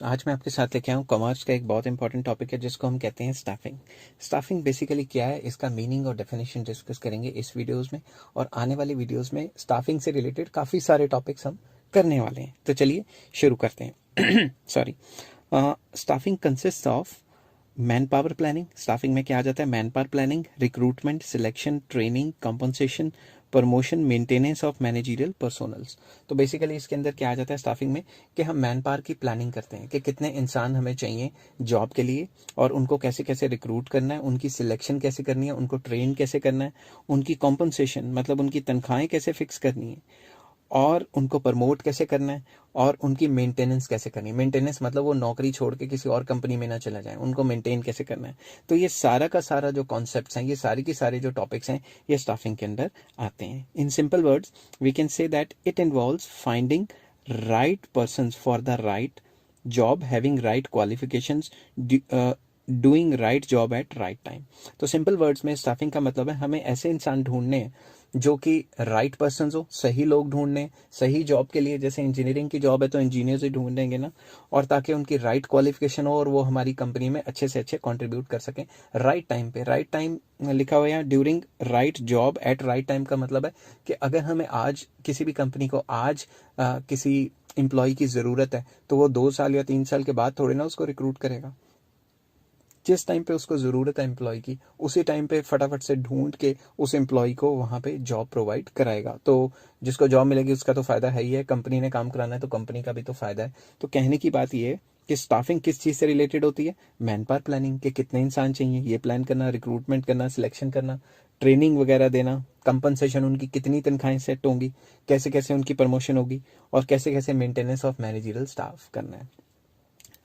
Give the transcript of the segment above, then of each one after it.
आज मैं आपके साथ लेके आया हूँ कॉमर्स का एक बहुत इंपॉर्टेंट टॉपिक है जिसको हम कहते हैं स्टाफिंग। स्टाफिंग बेसिकली क्या है, इसका मीनिंग और डेफिनेशन डिस्कस करेंगे इस वीडियोस में, और आने वाली वीडियोस में स्टाफिंग से रिलेटेड काफ़ी सारे टॉपिक्स हम करने वाले हैं। तो चलिए शुरू करते हैं। Sorry. Staffing consist of man power planning. Staffing में क्या आ जाता है? Man power planning, recruitment, selection, training, compensation, promotion, maintenance of managerial personnels. तो बेसिकली इसके अंदर क्या आ जाता है स्टाफिंग में, कि हम मैन पावर की प्लानिंग करते हैं कि कितने इंसान हमें चाहिए जॉब के लिए, और उनको कैसे कैसे रिक्रूट करना है, उनकी सिलेक्शन कैसे करनी है, उनको ट्रेन कैसे करना है, उनकी कॉम्पनसेशन मतलब उनकी तनख्वाहें कैसे फिक्स करनी है, और उनको प्रमोट कैसे करना है, और उनकी मेंटेनेंस कैसे करनी है। मेंटेनेंस मतलब वो नौकरी छोड़ के किसी और कंपनी में ना चला जाए, उनको मेंटेन कैसे करना है। तो ये सारा का सारा जो कॉन्सेप्ट्स हैं, ये सारी की सारे जो टॉपिक्स हैं, ये स्टाफिंग के अंदर आते हैं। In simple words we can say that it involves finding right person for the right job, having right qualifications, doing right job at right time. तो सिंपल वर्ड्स में स्टाफिंग का मतलब है हमें ऐसे इंसान ढूंढने हैं जो कि राइट पर्सन हो, सही लोग ढूंढने सही जॉब के लिए। जैसे इंजीनियरिंग की जॉब है तो इंजीनियर्स ही ढूंढेंगे ना, और ताकि उनकी राइट क्वालिफिकेशन हो और वो हमारी कंपनी में अच्छे से अच्छे कंट्रीब्यूट कर सकें राइट टाइम पे। राइट टाइम लिखा हुआ है during right job at right time का मतलब है कि अगर हमें आज किसी भी कंपनी को आज किसी एम्प्लॉय की ज़रूरत है तो वो 2 साल या 3 साल के बाद थोड़ी ना उसको रिक्रूट करेगा। जिस टाइम पे उसको ज़रूरत है एम्प्लॉय की, उसी टाइम पे फटाफट से ढूंढ के उस एम्प्लॉय को वहाँ पे जॉब प्रोवाइड कराएगा। तो जिसको जॉब मिलेगी उसका तो फ़ायदा है ही है, कंपनी ने काम कराना है तो कंपनी का भी तो फ़ायदा है। तो कहने की बात ये है कि स्टाफिंग किस चीज़ से रिलेटेड होती है? मैन पावर प्लानिंग, के कितने इंसान चाहिए ये प्लान करना, रिक्रूटमेंट करना, सिलेक्शन करना, ट्रेनिंग वगैरह देना, कंपनसेशन, उनकी कितनी तनख्वाहें सेट होंगी, कैसे कैसे उनकी प्रमोशन होगी, और कैसे कैसे मेंटेनेंस ऑफ मैनेजरियल स्टाफ करना है।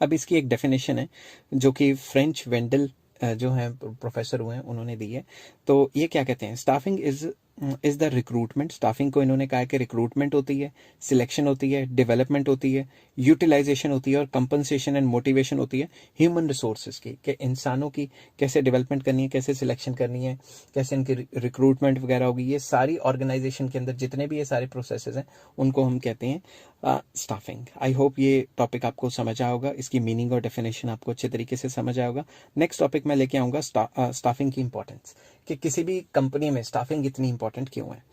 अब इसकी एक डेफिनेशन है जो कि फ्रेंच वेंडल जो हैं प्रोफेसर हुए हैं उन्होंने दी है। तो ये क्या कहते हैं? Staffing is the recruitment. Staffing को इन्होंने कहा है कि रिक्रूटमेंट होती है, सिलेक्शन होती है, डेवलपमेंट होती है, यूटिलाइजेशन होती है, और कंपनसेशन एंड मोटिवेशन होती है ह्यूमन रिसोर्सेज की, कि इंसानों की कैसे डेवलपमेंट करनी है, कैसे सिलेक्शन करनी है, कैसे इनकी रिक्रूटमेंट वगैरह होगी। ये सारी ऑर्गेनाइजेशन के अंदर जितने भी ये सारे प्रोसेसेस हैं उनको हम कहते हैं स्टाफिंग। आई होप ये टॉपिक आपको समझ आया होगा, इसकी मीनिंग और डेफिनेशन आपको अच्छे तरीके से समझ आया होगा। नेक्स्ट टॉपिक मैं लेके आऊँगा स्टाफिंग की इंपॉर्टेंस, कि किसी भी कंपनी में स्टाफिंग इतनी इंपॉर्टेंट क्यों है।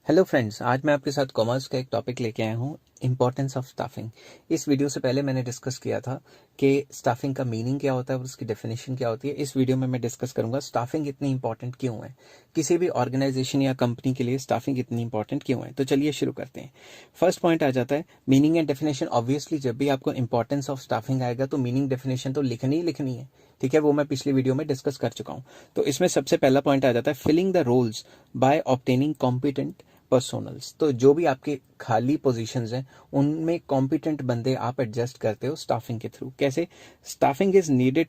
हेलो फ्रेंड्स, आज मैं आपके साथ कॉमर्स का एक टॉपिक लेके आया हूँ, इंपॉर्टेंस ऑफ स्टाफिंग। इस वीडियो से पहले मैंने डिस्कस किया था कि स्टाफिंग का मीनिंग क्या होता है और उसकी डेफिनेशन क्या होती है। इस वीडियो में मैं डिस्कस करूंगा स्टाफिंग इतनी इंपॉर्टेंट क्यों है, किसी भी ऑर्गेनाइजेशन या कंपनी के लिए स्टाफिंग इतनी इंपॉर्टेंट क्यों है। तो चलिए शुरू करते हैं। फर्स्ट पॉइंट आ जाता है मीनिंग एंड डेफिनेशन। ऑब्वियसली जब भी आपको इंपॉर्टेंस ऑफ स्टाफिंग आएगा तो मीनिंग डेफिनेशन तो लिखनी ही लिखनी है, ठीक है, वो मैं पिछली वीडियो में डिस्कस कर चुका हूँ। तो इसमें सबसे पहला पॉइंट आ जाता है filling the roles by obtaining competent personnels. तो जो भी आपके खाली पोजीशंस हैं उनमें कॉम्पिटेंट बंदे आप एडजस्ट करते हो स्टाफिंग के थ्रू। कैसे? Staffing is needed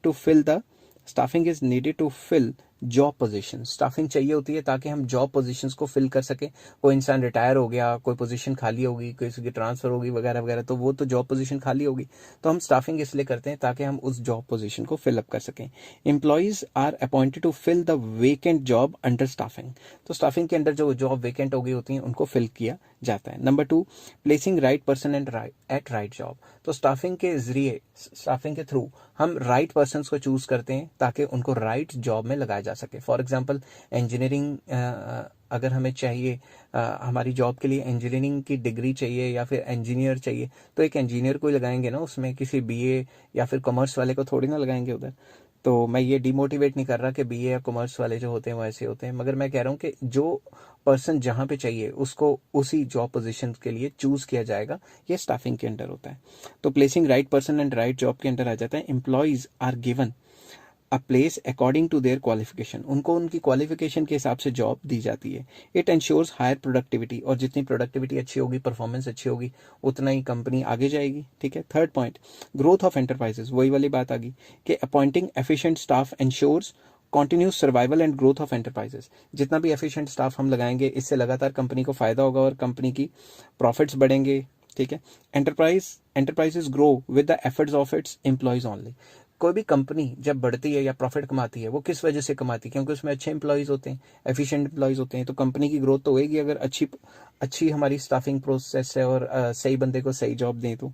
to fill job position. Staffing चाहिए होती है ताकि हम जॉब पोजीशंस को फिल कर सके। कोई इंसान रिटायर हो गया, कोई पोजीशन खाली होगी, किसी की ट्रांसफर होगी वगैरह वगैरह, तो वो तो जॉब पोजीशन खाली होगी। तो हम स्टाफिंग इसलिए करते हैं ताकि हम उस जॉब पोजीशन को फिल अप कर सकें। Employees are appointed to fill the vacant job under staffing. तो स्टाफिंग के अंदर जो जॉब वेकेंट हो गई होती हैं उनको फिल किया जाता है। Number 2, placing right person at right job. तो स्टाफिंग के जरिए, स्टाफिंग के थ्रू हम राइट पर्सन को चूज करते हैं ताकि उनको राइट जॉब में लगाया जा सके। फॉर एग्जाम्पल इंजीनियरिंग अगर हमें चाहिए, हमारी जॉब के लिए इंजीनियरिंग की डिग्री चाहिए या फिर इंजीनियर चाहिए, तो एक इंजीनियर को ही लगाएंगे ना, उसमें किसी बीए या फिर कॉमर्स वाले को थोड़ी ना लगाएंगे उधर। तो मैं ये डिमोटिवेट नहीं कर रहा कि बीए या कॉमर्स वाले जो होते हैं वो ऐसे होते हैं, मगर मैं कह रहा हूँ कि जो पर्सन जहाँ पे चाहिए उसको उसी जॉब पोजीशन के लिए चूज किया जाएगा, ये स्टाफिंग के अंडर होता है। तो placing right person and right job के अंडर आ जाता है employees are given a place according to their qualification. उनको उनकी क्वालिफिकेशन के हिसाब से जॉब दी जाती है। इट एंश्योर्स हायर प्रोडक्टिविटी, और जितनी प्रोडक्टिविटी अच्छी होगी, परफॉर्मेंस अच्छी होगी, उतना ही कंपनी आगे जाएगी, ठीक है। Third point, growth of enterprises. वही वाली बात आ गई कि appointing efficient staff ensures continuous survival and growth of enterprises. जितना भी एफिशिएंट स्टाफ हम लगाएंगे इससे लगातार कंपनी को फायदा होगा और कंपनी की प्रॉफिट्स बढ़ेंगे, ठीक है। Enterprises grow with the efforts of its employees only. कोई भी कंपनी जब बढ़ती है या प्रॉफिट कमाती है वो किस वजह से कमाती है? क्योंकि उसमें अच्छे एम्प्लॉयज होते हैं, एफिशिएंट एम्प्लॉयज होते हैं। तो कंपनी की ग्रोथ तो होगी अगर अच्छी अच्छी हमारी स्टाफिंग प्रोसेस है और सही बंदे को सही जॉब दें तो।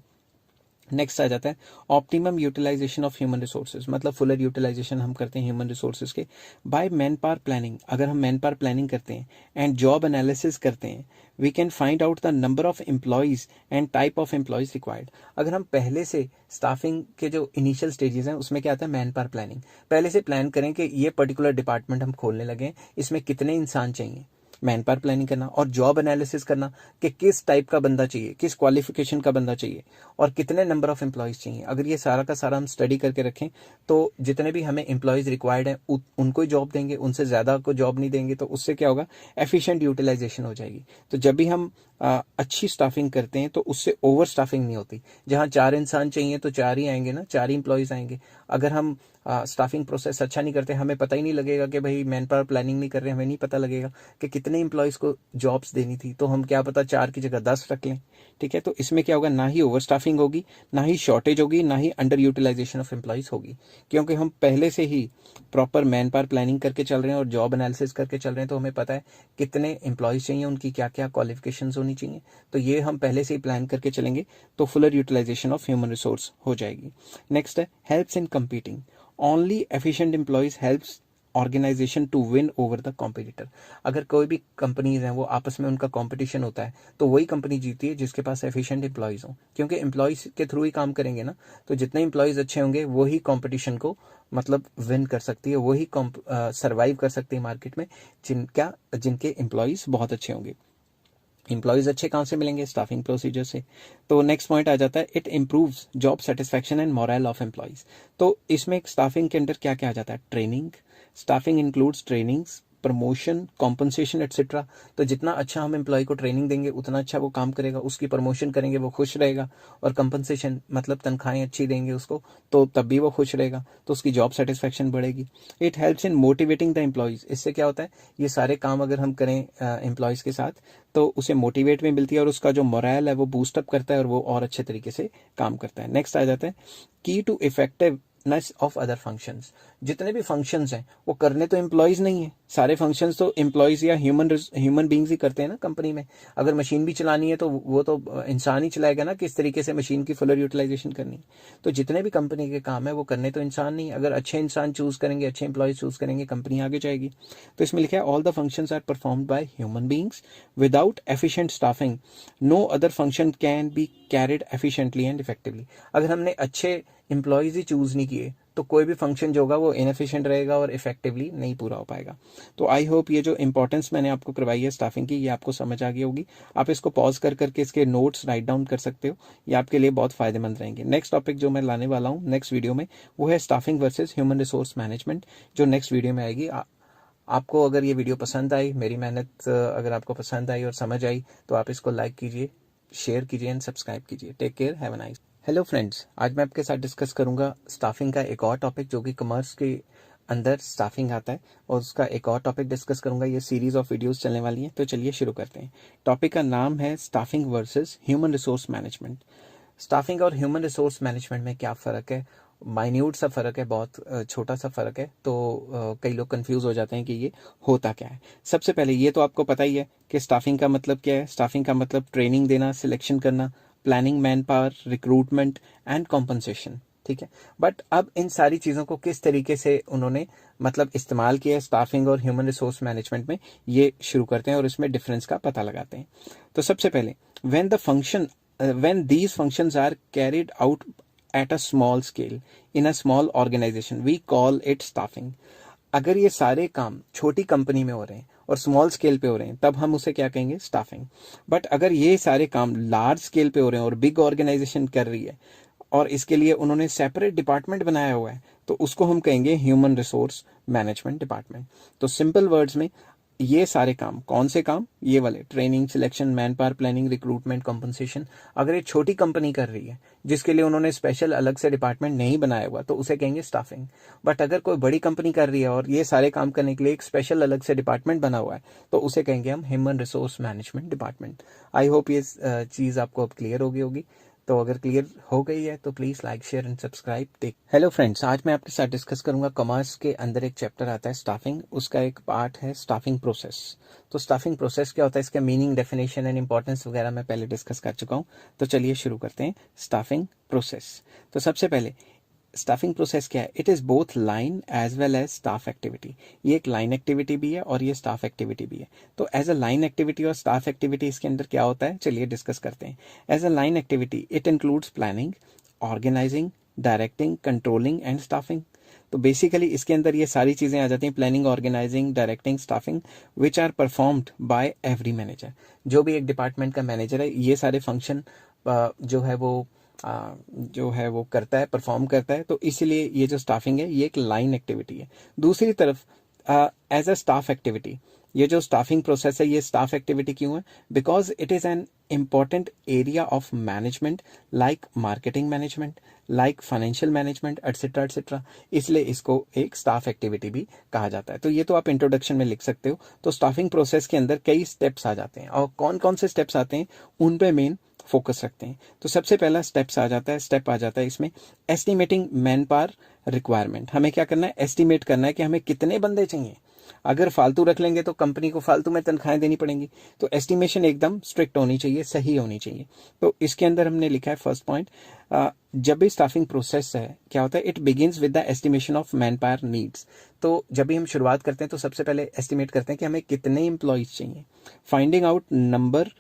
नेक्स्ट आ जाता है optimum utilization of human resources, मतलब फुलर यूटिलाइजेशन हम करते हैं ह्यूमन रिसोर्सेज के बाय मैन पावर प्लानिंग। अगर हम मैन पावर प्लानिंग करते हैं एंड जॉब एनालिसिस करते हैं, we can find out the number of employees and type of employees required. अगर हम पहले से स्टाफिंग के जो इनिशियल स्टेजेस हैं उसमें क्या आता है, मैन पावर प्लानिंग, पहले से प्लान करें कि ये पर्टिकुलर डिपार्टमेंट हम खोलने लगे, इसमें कितने इंसान चाहिए, मैन पावर प्लानिंग करना। और जॉब एनालिसिस करना कि किस टाइप का बंदा चाहिए, किस क्वालिफिकेशन का बंदा चाहिए और कितने नंबर ऑफ एम्प्लॉयज़ चाहिए। अगर ये सारा का सारा हम स्टडी करके रखें तो जितने भी हमें एम्प्लॉयज़ रिक्वायर्ड हैं उनको ही जॉब देंगे, उनसे ज़्यादा को जॉब नहीं देंगे, तो उससे क्या होगा, एफिशिएंट यूटिलाइजेशन हो जाएगी। तो जब भी हम अच्छी स्टाफिंग करते हैं तो उससे ओवर स्टाफिंग नहीं होती। जहाँ 4 इंसान चाहिए तो 4 ही आएंगे ना, 4 ही एम्प्लॉयज़ आएंगे। अगर हम स्टाफिंग प्रोसेस अच्छा नहीं करते, हमें पता ही नहीं लगेगा कि भाई मैन पावर प्लानिंग नहीं कर रहे, हमें नहीं पता लगेगा कि कितने एम्प्लॉयज़ को जॉब्स देनी थी, तो हम क्या पता 4 की जगह 10 रख लें। ठीक है, तो इसमें क्या होगा, ना ही ओवर स्टाफिंग होगी, ना ही शॉर्टेज होगी, ना ही अंडर यूटिलाइजेशन ऑफ एम्प्लॉयज़ होगी, क्योंकि हम पहले से ही प्रॉपर मैन पावर प्लानिंग करके चल रहे हैं और जॉब एनालिसिस करके चल रहे हैं। तो हमें पता है कितने एम्प्लॉयज़ चाहिए, उनकी क्या क्या क्वालिफिकेशंस होनी चाहिए, तो ये हम पहले से ही प्लान करके चलेंगे तो fuller utilization of human resource हो जाएगी। नेक्स्ट है helps in competing. Only efficient employees helps organization to win over the competitor. अगर कोई भी कंपनीज हैं वो आपस में उनका कंपटीशन होता है तो वही कंपनी जीती है जिसके पास एफिशिएंट एम्प्लॉयज हो, क्योंकि एम्प्लॉयज के थ्रू ही काम करेंगे ना। तो जितने एम्प्लॉयज अच्छे होंगे वही कंपटीशन को मतलब विन कर सकती है, वही सर्वाइव कर सकती है मार्केट में जिनके एम्प्लॉयज बहुत अच्छे होंगे। एम्प्लॉयज अच्छे कहाँ से मिलेंगे, स्टाफिंग प्रोसीजर से। तो नेक्स्ट पॉइंट आ जाता है it improves job satisfaction and moral of employees. तो इसमें स्टाफिंग के अंदर क्या क्या आ जाता है, training, staffing includes trainings, promotion, compensation etcetera. तो जितना अच्छा हम एम्प्लॉय को ट्रेनिंग देंगे उतना अच्छा वो काम करेगा, उसकी प्रमोशन करेंगे वो खुश रहेगा, और कंपनसेशन मतलब तनख्वाहें अच्छी देंगे उसको तो तब भी वो खुश रहेगा, तो उसकी जॉब सेटिस्फैक्शन बढ़ेगी। It helps in motivating the employees. इससे क्या होता है, ये सारे काम अगर हम करें एम्प्लॉयज के साथ तो उसे मोटिवेट भी मिलती है और उसका जो मोरल है वो बूस्टअप करता है और वो और अच्छे तरीके से काम करता है। नेक्स्ट आ जाता है key to effectiveness of other functions. जितने भी फंक्शंस हैं वो करने तो एम्प्लॉयज नहीं है, सारे फंक्शंस तो एम्प्लॉयज या ह्यूमन बींग्स ही करते हैं ना कंपनी में। अगर मशीन भी चलानी है तो वो तो इंसान ही चलाएगा ना, किस तरीके से मशीन की फुलर यूटिलाइजेशन करनी है। तो जितने भी कंपनी के काम है वो करने तो इंसान नहीं, अगर अच्छे इंसान चूज करेंगे, अच्छे एम्प्लॉयज चूज करेंगे, कंपनी आगे जाएगी। तो इसमें लिखा है all the functions are performed by human beings without efficient staffing no other function can be carried efficiently and effectively. अगर हमने अच्छे एम्प्लॉयज ही चूज नहीं किए तो कोई भी फंक्शन जो होगा वो इनएफिशिएंट रहेगा और इफेक्टिवली नहीं पूरा हो पाएगा। तो आई होप ये जो इंपॉर्टेंस मैंने आपको करवाई है स्टाफिंग की ये आपको समझ आ गई होगी। आप इसको पॉज कर करके इसके नोट्स राइट डाउन कर सकते हो, ये आपके लिए बहुत फायदेमंद रहेंगे। नेक्स्ट टॉपिक जो मैं लाने वाला हूँ नेक्स्ट वीडियो में वो है staffing versus human resource management, जो नेक्स्ट वीडियो में आएगी। आपको अगर ये वीडियो पसंद आई, मेरी मेहनत अगर आपको पसंद आई और समझ आई तो आप इसको लाइक कीजिए, शेयर कीजिए एंड सब्सक्राइब कीजिए। Take care, have a nice. Hello friends, आज मैं आपके साथ डिस्कस करूंगा स्टाफिंग का एक और टॉपिक जो कि कॉमर्स के अंदर स्टाफिंग आता है, और उसका एक और टॉपिक डिस्कस करूंगा। ये सीरीज ऑफ वीडियोस चलने वाली है, तो चलिए शुरू करते हैं। टॉपिक का नाम है staffing versus human resource management. Staffing और ह्यूमन रिसोर्स मैनेजमेंट में क्या फ़र्क है, माइन्यूट सा फ़र्क है, बहुत छोटा सा फ़र्क है। तो कई लोग कंफ्यूज हो जाते हैं कि ये होता क्या है। सबसे पहले ये तो आपको पता ही है कि स्टाफिंग का मतलब क्या है। स्टाफिंग का मतलब ट्रेनिंग देना, सिलेक्शन करना, planning, man power, recruitment and compensation. ठीक है, बट अब इन सारी चीज़ों को किस तरीके से उन्होंने मतलब इस्तेमाल किया है स्टाफिंग और ह्यूमन रिसोर्स मैनेजमेंट में, ये शुरू करते हैं और इसमें डिफरेंस का पता लगाते हैं। तो सबसे पहले when these functions are carried out at a small scale in a small organization we call it staffing। अगर ये सारे काम छोटी कंपनी में हो रहे हैं और स्मॉल स्केल पे हो रहे हैं तब हम उसे क्या कहेंगे, स्टाफिंग। बट अगर ये सारे काम लार्ज स्केल पे हो रहे हैं और बिग ऑर्गेनाइजेशन कर रही है और इसके लिए उन्होंने सेपरेट डिपार्टमेंट बनाया हुआ है तो उसको हम कहेंगे ह्यूमन रिसोर्स मैनेजमेंट डिपार्टमेंट। तो सिंपल वर्ड्स में ये सारे काम, कौन से काम, ये वाले training, selection, man power, planning, recruitment, compensation, अगर ये छोटी कंपनी कर रही है जिसके लिए उन्होंने स्पेशल अलग से डिपार्टमेंट नहीं बनाया हुआ तो उसे कहेंगे स्टाफिंग। बट अगर कोई बड़ी कंपनी कर रही है और ये सारे काम करने के लिए एक स्पेशल अलग से डिपार्टमेंट बना हुआ है तो उसे कहेंगे हम human resource management department. I hope ये चीज़ आपको अब क्लियर हो गई होगी। तो अगर क्लियर हो गई है तो please like share and subscribe. Hello friends, आज मैं आपके साथ डिस्कस करूंगा कॉमर्स के अंदर एक चैप्टर आता है स्टाफिंग, उसका एक पार्ट है स्टाफिंग प्रोसेस। तो स्टाफिंग प्रोसेस क्या होता है, इसका मीनिंग, डेफिनेशन एंड इंपॉर्टेंस वगैरह मैं पहले डिस्कस कर चुका हूँ। तो चलिए शुरू करते हैं स्टाफिंग प्रोसेस। तो सबसे पहले स्टाफिंग प्रोसेस क्या है, it is both line as well as staff activity. ये एक लाइन एक्टिविटी भी है और ये स्टाफ एक्टिविटी भी है। तो एज अ लाइन एक्टिविटी और स्टाफ एक्टिविटी इसके अंदर क्या होता है, चलिए डिस्कस करते हैं। As a line activity it includes planning, organizing, directing, controlling and staffing. तो बेसिकली इसके अंदर ये सारी चीज़ें आ जाती हैं, planning, organizing, directing, staffing, which are performed by every manager. जो भी एक डिपार्टमेंट का मैनेजर है, ये सारे फंक्शन जो है वो करता है, परफॉर्म करता है। तो इसीलिए ये जो स्टाफिंग है ये एक लाइन एक्टिविटी है। दूसरी तरफ एज अ स्टाफ एक्टिविटी, ये जो स्टाफिंग प्रोसेस है ये स्टाफ एक्टिविटी क्यों है, because it is an important area of management, like marketing management, like financial management, etcetera etcetera. इसलिए इसको एक स्टाफ एक्टिविटी भी कहा जाता है। तो ये तो आप इंट्रोडक्शन में लिख सकते हो। तो स्टाफिंग प्रोसेस के अंदर कई स्टेप्स आ जाते हैं, और कौन कौन से स्टेप्स आते हैं उन पे मेन फोकस रखते हैं। तो सबसे पहला स्टेप आ जाता है इसमें एस्टिमेटिंग मैन पावर रिक्वायरमेंट। हमें क्या करना है, एस्टिमेट करना है कि हमें कितने बंदे चाहिए। अगर फालतू रख लेंगे तो कंपनी को फालतू में तनख्वाहें देनी पड़ेंगी। तो एस्टिमेशन एकदम स्ट्रिक्ट होनी चाहिए, सही होनी चाहिए। तो इसके अंदर हमने लिखा है फर्स्ट पॉइंट, जब भी स्टाफिंग प्रोसेस है क्या होता है, it begins with the estimation of man power needs. तो जब भी हम शुरुआत करते हैं तो सबसे पहले एस्टिमेट करते हैं कि हमें कितने एम्प्लॉयज चाहिए। Finding out number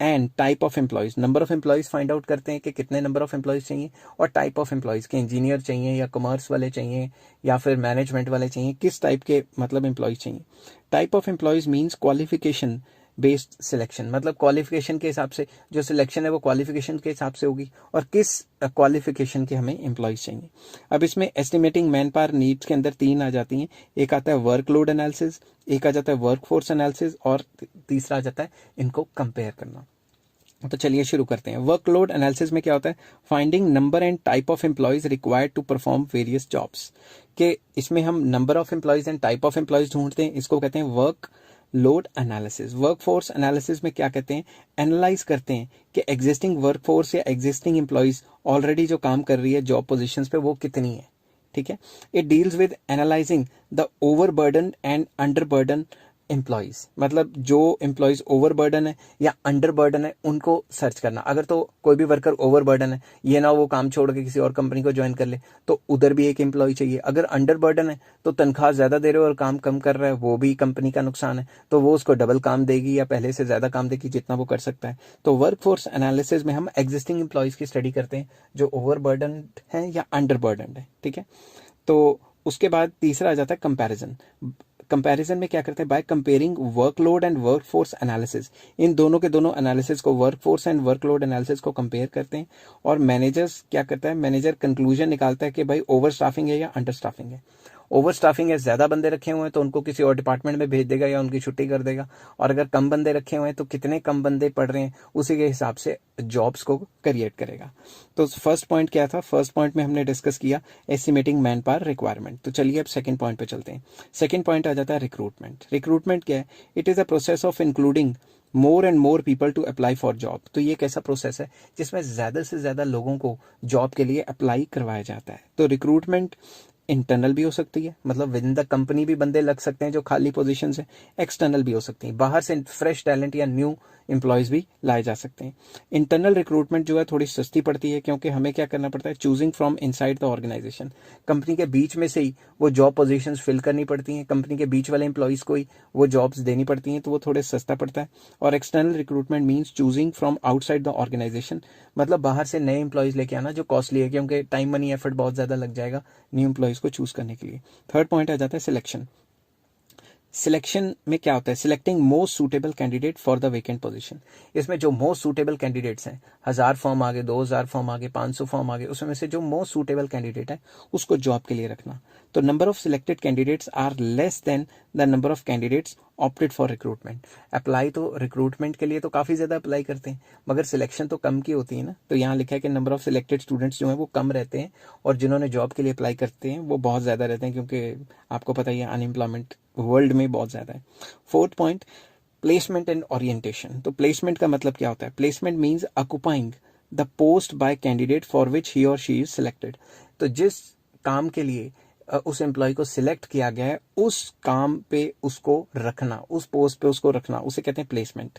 and type of employees, number of employees find out करते हैं कि कितने नंबर ऑफ एम्प्लॉयज चाहिए, और टाइप ऑफ एम्प्लॉयज के इंजीनियर चाहिए या कॉमर्स वाले चाहिए या फिर मैनेजमेंट वाले चाहिए, किस टाइप के मतलब एम्प्लॉयज चाहिए। Type of employees means qualification based selection, मतलब क्वालिफिकेशन के हिसाब से जो सिलेक्शन है वो क्वालिफिकेशन के हिसाब से होगी, और किस क्वालिफिकेशन के हमें एम्प्लॉयज चाहिए। अब इसमें एस्टिमेटिंग मैन पावर नीड्स के अंदर तीन आ जाती हैं। एक आता है वर्कलोड एनालिसिस, एक आ जाता है वर्कफोर्स एनालिसिस, और तीसरा आ जाता है इनको कंपेयर करना। तो चलिए शुरू करते हैं। वर्कलोड एनालिसिस में क्या होता है, finding number and type of employees required to perform various jobs. के इसमें हम number of employees and type of employees ढूंढते हैं, इसको कहते हैं work load analysis. Workforce analysis में क्या कहते हैं, एनालाइज करते हैं कि एग्जिस्टिंग वर्कफोर्स या एग्जिस्टिंग एम्प्लॉयज ऑलरेडी जो काम कर रही है जॉब पोजीशंस पे वो कितनी है। ठीक है, it deals with analysing the overburden and underburden employees, मतलब जो एम्प्लॉयज ओवरबर्डन है या अंडरबर्डन है उनको सर्च करना। अगर तो कोई भी वर्कर ओवरबर्डन है, ये ना वो काम छोड़ के किसी और कंपनी को ज्वाइन कर ले, तो उधर भी एक एम्प्लॉय चाहिए। अगर अंडरबर्डन है तो तनख्वाह ज्यादा दे रहे हो और काम कम कर रहा है, वो भी कंपनी का नुकसान है, तो वो उसको डबल काम देगी या पहले से ज्यादा काम देगी जितना वो कर सकता है। तो वर्कफोर्स एनालिसिस में हम एग्जिस्टिंग एम्प्लॉयज की स्टडी करते हैं जो ओवरबर्डन है या अंडरबर्डन है। ठीक है, तो उसके बाद तीसरा आ जाता है कंपैरिजन। कंपैरिजन में क्या करते हैं, by comparing workload and workforce analysis. इन दोनों के दोनों एनालिसिस को, वर्कफोर्स एंड वर्कलोड एनालिसिस को कंपेयर करते हैं। और मैनेजर्स क्या करता है, मैनेजर कंक्लूजन निकालता है कि भाई ओवर स्टाफिंग है या अंडर स्टाफिंग है। ओवर स्टाफिंग है, ज्यादा बंदे रखे हुए हैं तो उनको किसी और डिपार्टमेंट में भेज देगा या उनकी छुट्टी कर देगा, और अगर कम बंदे रखे हुए हैं तो कितने कम बंदे पढ़ रहे हैं उसी के हिसाब से जॉब्स को क्रिएट करेगा। तो फर्स्ट पॉइंट क्या था, फर्स्ट पॉइंट में हमने डिस्कस किया एस्टिमेटिंग मैन पावर रिक्वायरमेंट। तो चलिए अब सेकंड पॉइंट पे चलते हैं। सेकंड पॉइंट आ जाता है रिक्रूटमेंट। रिक्रूटमेंट क्या है, it is a process of including more and more people to apply for job. तो ये कैसा प्रोसेस है जिसमें ज्यादा से ज्यादा लोगों को जॉब के लिए अप्लाई करवाया जाता है। तो रिक्रूटमेंट इंटरनल भी हो सकती है, मतलब विद इन द कंपनी भी बंदे लग सकते हैं जो खाली पोजीशन है। एक्सटर्नल भी हो सकती है, बाहर से फ्रेश टैलेंट या न्यू एम्प्लॉयज भी लाए जा सकते हैं। इंटरनल रिक्रूटमेंट जो है थोड़ी सस्ती पड़ती है, क्योंकि हमें क्या करना पड़ता है, choosing from inside the organization. Company के बीच में से ही वो जॉब पोजीशंस फिल करनी पड़ती हैं, कंपनी के बीच वाले एम्प्लॉयज को ही वो जॉब्स देनी पड़ती हैं, तो वो थोड़े सस्ता पड़ता है। और external recruitment means choosing from outside the organization, मतलब बाहर से नए एम्प्लॉयज लेके आना, जो कॉस्टली है क्योंकि टाइम मनी एफर्ट बहुत ज्यादा लग जाएगा न्यू एम्प्लॉयज को चूज करने के लिए। थर्ड पॉइंट आ जाता है सिलेक्शन। सिलेक्शन में क्या होता है, selecting most suitable candidate for the vacant position. इसमें जो मोस्ट सूटेबल कैंडिडेट्स हैं, 1000 फॉर्म आगे, 2000 फॉर्म आगे, 500 फॉर्म आगे, उसमें से जो मोस्ट सूटेबल कैंडिडेट है उसको जॉब के लिए रखना। तो number of selected candidates are less than the number of candidates opted for recruitment. Apply तो रिक्रूटमेंट के लिए तो काफी ज्यादा अप्लाई करते हैं, मगर सिलेक्शन तो कम की होती है ना। तो यहाँ लिखा है कि नंबर ऑफ सिलेक्टेड स्टूडेंट्स जो है वो कम रहते हैं, और जिन्होंने जॉब के लिए अप्लाई करते हैं वो बहुत ज्यादा रहते हैं, क्योंकि आपको पता ही है अनएम्प्लॉयमेंट वर्ल्ड में बहुत ज्यादा है। Fourth point, placement and orientation. तो प्लेसमेंट का मतलब क्या होता है, placement means occupying the post by candidate for which he और शी इज सिलेक्टेड। तो जिस काम के लिए उस एम्प्लॉय को सिलेक्ट किया गया है उस काम पे उसको रखना, उस पोस्ट पे उसको रखना, उसे कहते हैं प्लेसमेंट।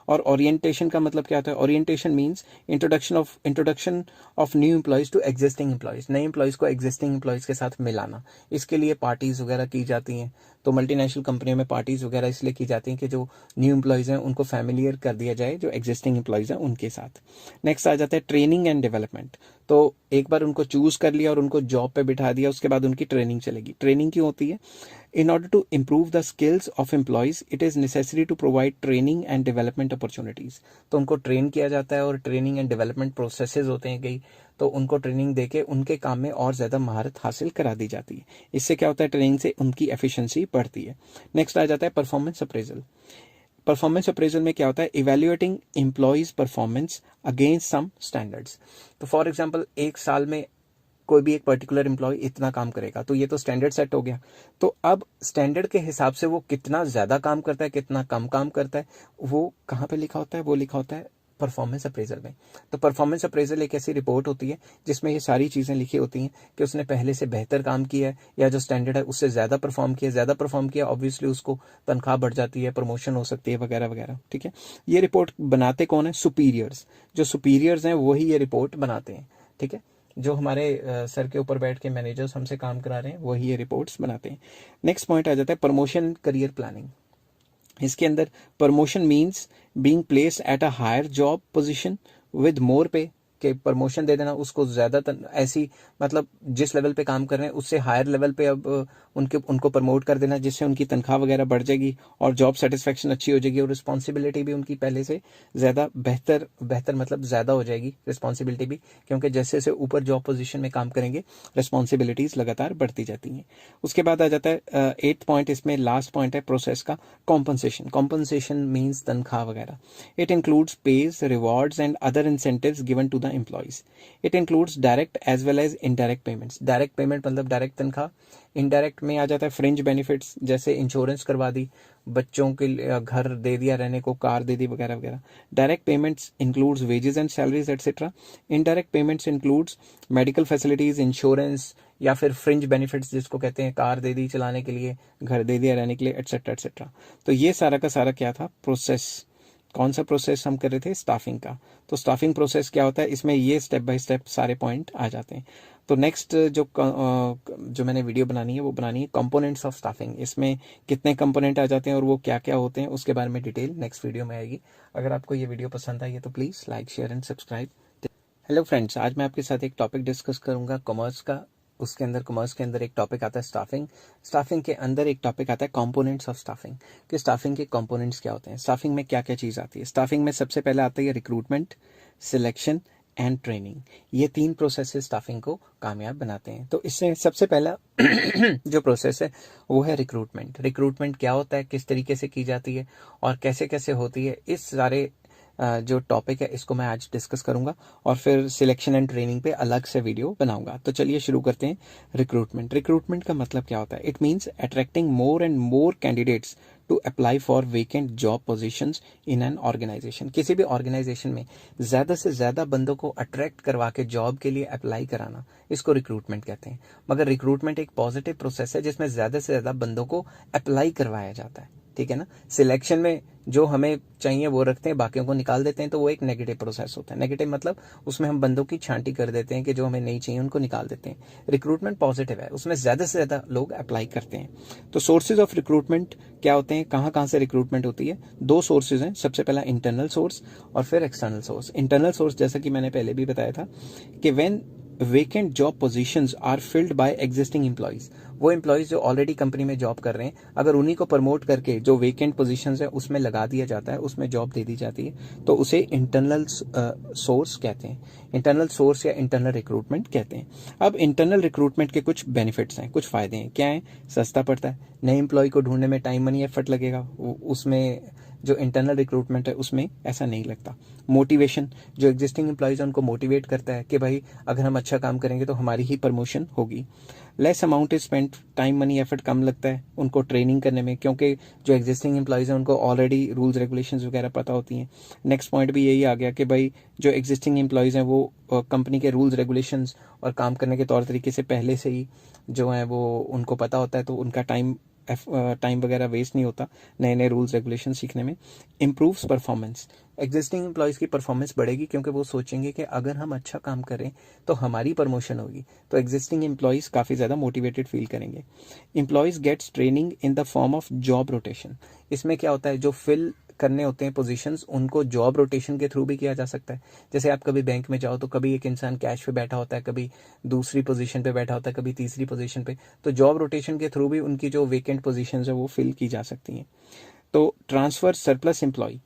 और ओरिएंटेशन का मतलब क्या होता है? Orientation means introduction of new employees to existing employees, नए एम्प्लॉयज को एग्जिस्टिंग एम्प्लॉयज के साथ मिलाना। इसके लिए पार्टीज वगैरह की जाती हैं। तो मल्टीनेशनल कंपनियों में पार्टीज वगैरह इसलिए की जाती हैं कि जो न्यू एम्प्लॉयज हैं उनको फैमिलियर कर दिया जाए जो एग्जिस्टिंग एम्प्लॉयज हैं उनके साथ। नेक्स्ट आ जाता है ट्रेनिंग एंड डेवलपमेंट। तो एक बार उनको चूज कर लिया और उनको जॉब पे बिठा दिया, उसके बाद उनकी ट्रेनिंग चलेगी। ट्रेनिंग क्यों होती है? In order to improve the skills of employees, it is necessary to provide training and development opportunities. तो उनको ट्रेन किया जाता है और ट्रेनिंग एंड डेवलपमेंट प्रोसेसेस होते हैं कई, तो उनको ट्रेनिंग देके उनके काम में और ज़्यादा महारत हासिल करा दी जाती है। इससे क्या होता है? ट्रेनिंग से उनकी एफिशिएंसी बढ़ती है। नेक्स्ट आ जाता है परफॉर्मेंस अप्रेजल। परफॉर्मेंस अप्रेजल में क्या होता है? Evaluating employees performance against some standards. तो फॉर एग्जांपल एक साल में कोई भी एक पर्टिकुलर एम्प्लॉय इतना काम करेगा, तो ये तो स्टैंडर्ड सेट हो गया। तो अब स्टैंडर्ड के हिसाब से वो कितना ज़्यादा काम करता है, कितना कम काम करता है, वो कहाँ पे लिखा होता है? वो लिखा होता है परफॉर्मेंस अप्रेजल में। तो परफॉर्मेंस अप्रेजल एक ऐसी रिपोर्ट होती है जिसमें ये सारी चीज़ें लिखी होती हैं कि उसने पहले से बेहतर काम किया है या जो स्टैंडर्ड है उससे ज़्यादा परफॉर्म किया ऑब्वियसली उसको तनख्वाह बढ़ जाती है, प्रमोशन हो सकती है वगैरह वगैरह। ठीक है, ये रिपोर्ट बनाते कौन है? सुपीरियर्स। जो सुपीरियर्स हैं वही ये रिपोर्ट बनाते हैं। ठीक है, जो हमारे सर के ऊपर बैठ के मैनेजर्स हमसे काम करा रहे हैं वही ये रिपोर्ट्स बनाते हैं। नेक्स्ट पॉइंट आ जाता है प्रमोशन करियर प्लानिंग। इसके अंदर promotion means being placed at a higher job position with more pay, के प्रमोशन दे देना उसको ज़्यादा ऐसी मतलब जिस लेवल पे काम कर रहे हैं उससे हायर लेवल पे अब उनको प्रमोट कर देना, जिससे उनकी तनख्वाह वगैरह बढ़ जाएगी और जॉब सेटिस्फेक्शन अच्छी हो जाएगी और रिस्पॉन्सिबिलिटी भी उनकी पहले से ज़्यादा बेहतर मतलब ज़्यादा हो जाएगी रिस्पॉन्सिबिलिटी भी, क्योंकि जैसे जैसे ऊपर जॉब पोजीशन में काम करेंगे रिस्पॉन्सिबिलिटीज़ लगातार बढ़ती जाती हैं। उसके बाद आ जाता है 8th पॉइंट, इसमें लास्ट पॉइंट है प्रोसेस का, कॉम्पनसेशन। कॉम्पनसेशन मीन्स तनख्वाह वगैरह। It includes pays, rewards and other incentives given to the employees. It includes direct as well as indirect payments. Direct payment मतलब डायरेक्ट तनख्वाह, इनडायरेक्ट में आ जाता है फ्रिंज बेनिफिट्स, जैसे इंश्योरेंस करवा दी, बच्चों के लिए घर दे दिया रहने को, कार दे दी वगैरह वगैरह। Direct payments includes wages and salaries etcetera. Indirect payments includes medical facilities, insurance या फिर फ्रिंज बेनिफिट्स जिसको कहते हैं, कार दे दी चलाने के लिए, घर दे दिया रहने के लिए एटसेट्रा एटसेट्रा। तो ये सारा का सारा क्या था? प्रोसेस। कौन सा प्रोसेस हम कर रहे थे? स्टाफिंग का। तो स्टाफिंग प्रोसेस क्या होता है? इसमें ये स्टेप बाय स्टेप सारे पॉइंट आ जाते हैं। तो नेक्स्ट जो मैंने वीडियो बनानी है वो बनानी है कंपोनेंट्स ऑफ स्टाफिंग। इसमें कितने कंपोनेंट आ जाते हैं और वो क्या क्या होते हैं उसके बारे में डिटेल नेक्स्ट वीडियो में आएगी। अगर आपको ये वीडियो पसंद आई है तो please like, share and subscribe. Hello friends, आज मैं आपके साथ एक टॉपिक डिस्कस करूंगा कॉमर्स का। उसके अंदर कॉमर्स के अंदर एक टॉपिक आता है स्टाफिंग। स्टाफिंग के अंदर एक टॉपिक आता है कंपोनेंट्स ऑफ स्टाफिंग, कि स्टाफिंग के कंपोनेंट्स क्या होते हैं, स्टाफिंग में क्या क्या चीज़ आती है। स्टाफिंग में सबसे पहले आता है रिक्रूटमेंट, सिलेक्शन एंड ट्रेनिंग। ये 3 प्रोसेस स्टाफिंग को कामयाब बनाते हैं। तो इससे सबसे पहला जो प्रोसेस है वो है रिक्रूटमेंट। रिक्रूटमेंट क्या होता है, किस तरीके से की जाती है और कैसे कैसे होती है, इस सारे जो टॉपिक है इसको मैं आज डिस्कस करूंगा और फिर सिलेक्शन एंड ट्रेनिंग पे अलग से वीडियो बनाऊंगा। तो चलिए शुरू करते हैं। रिक्रूटमेंट। रिक्रूटमेंट का मतलब क्या होता है? It means attracting more and more candidates to apply for vacant job positions in an organization. किसी भी ऑर्गेनाइजेशन में ज़्यादा से ज़्यादा बंदों को अट्रैक्ट करवा के जॉब के लिए अप्लाई कराना, इसको रिक्रूटमेंट कहते हैं। मगर रिक्रूटमेंट एक पॉजिटिव प्रोसेस है जिसमें ज़्यादा से ज़्यादा बंदों को अप्लाई करवाया जाता है। ठीक है ना। सिलेक्शन में जो हमें चाहिए वो रखते हैं, बाकियों को निकाल देते हैं, तो वो एक नेगेटिव प्रोसेस होता है। नेगेटिव मतलब उसमें हम बंदों की छांटी कर देते हैं कि जो हमें नहीं चाहिए उनको निकाल देते हैं। रिक्रूटमेंट पॉजिटिव है, उसमें ज़्यादा से ज़्यादा लोग अप्लाई करते हैं। तो सोर्सेज ऑफ रिक्रूटमेंट क्या होते हैं, कहाँ कहाँ से रिक्रूटमेंट होती है? 2 सोर्सेज हैं। सबसे पहला इंटरनल सोर्स और फिर एक्सटर्नल सोर्स। इंटरनल सोर्स जैसा कि मैंने पहले भी बताया था कि when vacant job positions are filled by existing employees, वो एम्प्लॉयज जो ऑलरेडी कंपनी में जॉब कर रहे हैं, अगर उन्हीं को प्रमोट करके जो वेकेंट पोजीशंस है उसमें लगा दिया जाता है, उसमें जॉब दे दी जाती है, तो उसे इंटरनल सोर्स कहते हैं। इंटरनल सोर्स या इंटरनल रिक्रूटमेंट कहते हैं। अब इंटरनल रिक्रूटमेंट के कुछ बेनिफिट्स हैं, कुछ फायदे हैं। क्या है? सस्ता पड़ता है, नए एम्प्लॉय को ढूंढने में टाइम, मनी, एफर्ट लगेगा, उसमें जो इंटरनल रिक्रूटमेंट है उसमें ऐसा नहीं लगता। मोटिवेशन, जो एग्जिस्टिंग एम्प्लॉयज है उनको मोटिवेट करता है कि भाई अगर हम अच्छा काम करेंगे तो हमारी ही प्रमोशन होगी। Less amount is spent, time money effort कम लगता है उनको ट्रेनिंग करने में, क्योंकि जो एग्जिस्टिंग एम्प्लॉयज हैं उनको ऑलरेडी रूल्स रेगुलेशंस वगैरह पता होती हैं। नेक्स्ट पॉइंट भी यही आ गया कि भाई जो एग्जिस्टिंग एम्प्लॉयज हैं वो कंपनी के रूल्स रेगुलेशंस और काम करने के तौर तरीके से पहले से ही जो है वो उनको पता होता है, तो उनका टाइम वगैरह वेस्ट नहीं होता नए नए रूल्स रेगुलेशन सीखने में। इम्प्रूव्स परफॉर्मेंस, एग्जिस्टिंग एम्प्लॉयज़ की परफॉर्मेंस बढ़ेगी क्योंकि वो सोचेंगे कि अगर हम अच्छा काम करें तो हमारी प्रमोशन होगी, तो एग्जिस्टिंग एम्प्लॉयज़ काफ़ी ज़्यादा मोटिवेटेड फील करेंगे। Employees gets training in the form of job rotation, इसमें क्या होता है जो फिल करने होते हैं पोजीशंस उनको जॉब रोटेशन के थ्रू भी किया जा सकता है। जैसे आप कभी बैंक में जाओ तो कभी एक इंसान कैश पे बैठा होता है, कभी दूसरी पोजीशन पे बैठा होता है, कभी तीसरी पोजीशन पे, तो जॉब रोटेशन के थ्रू भी उनकी जो वेकेंट पोजीशंस है वो फिल की जा सकती हैं। तो ट्रांसफर सरप्लस एम्प्लॉय,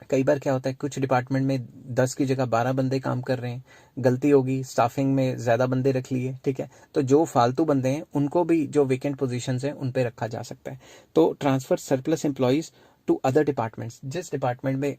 कई बार क्या होता है कुछ डिपार्टमेंट में 10 की जगह 12 बंदे काम कर रहे हैं, गलती होगी स्टाफिंग में ज़्यादा बंदे रख लिए, ठीक है, तो जो फालतू बंदे हैं उनको भी जो वेकेंट पोजीशंस हैं उन पे रखा जा सकता है। तो transfer surplus employees to other departments, जिस डिपार्टमेंट में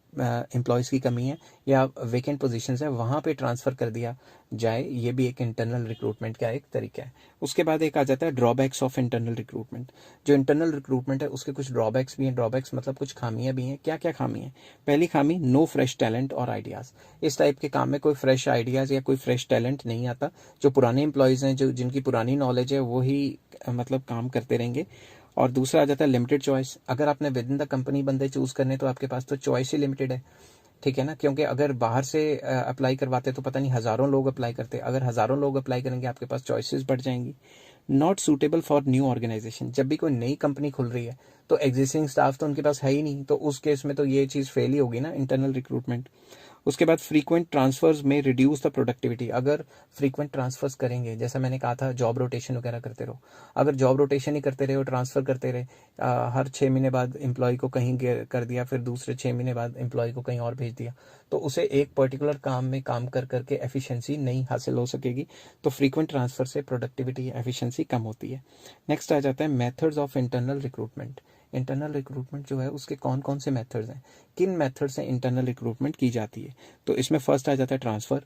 एम्प्लॉयज़ की कमी है या वेकेंट पोजीशंस है वहाँ पे ट्रांसफ़र कर दिया जाए, ये भी एक इंटरनल रिक्रूटमेंट का एक तरीका है। उसके बाद एक आ जाता है ड्रॉबैक्स ऑफ इंटरनल रिक्रूटमेंट। जो इंटरनल रिक्रूटमेंट है उसके कुछ ड्रॉबैक्स भी हैं, ड्रॉबैक्स मतलब कुछ खामियां भी हैं। क्या क्या खामी है? पहली खामी, नो फ्रेश टैलेंट और आइडियाज़, इस टाइप के काम में कोई फ्रेश आइडियाज़ या कोई फ्रेश टैलेंट नहीं आता। जो पुराने एम्प्लॉयज़ हैं, जो जिनकी पुरानी नॉलेज है वही मतलब काम करते रहेंगे। और दूसरा आ जाता है लिमिटेड चॉइस, अगर आपने विद इन द कंपनी बंदे चूज करने तो आपके पास तो चॉइस ही लिमिटेड है, ठीक है ना, क्योंकि अगर बाहर से अप्लाई करवाते तो पता नहीं हज़ारों लोग अप्लाई करते, अगर हज़ारों लोग अप्लाई करेंगे आपके पास चॉइसेस बढ़ जाएंगी। Not suitable for new organization, जब भी कोई नई कंपनी खुल रही है तो एग्जिस्टिंग स्टाफ तो उनके पास है ही नहीं, तो उस केस में तो ये चीज़ फेल ही होगी ना इंटरनल रिक्रूटमेंट। उसके बाद फ्रीक्वेंट ट्रांसफर्स में रिड्यूस द प्रोडक्टिविटी, अगर फ्रीक्वेंट ट्रांसफर्स करेंगे, जैसा मैंने कहा था जॉब रोटेशन वगैरह करते रहो, अगर जॉब रोटेशन ही करते रहे और ट्रांसफ़र करते रहे, हर 6 महीने बाद एम्प्लॉय को कहीं कर दिया, फिर दूसरे 6 महीने बाद एम्प्लॉय को कहीं और भेज दिया, तो उसे एक पर्टिकुलर काम में काम कर करके एफिशिएंसी नहीं हासिल हो सकेगी। तो फ्रीक्वेंट ट्रांसफ़र से प्रोडक्टिविटी एफिशिएंसी कम होती है। नेक्स्ट आ जाता है methods of internal recruitment. Internal recruitment जो है उसके कौन कौन से मेथड्स हैं, किन मेथड से इंटरनल रिक्रूटमेंट की जाती है? तो इसमें फर्स्ट आ जाता है ट्रांसफ़र।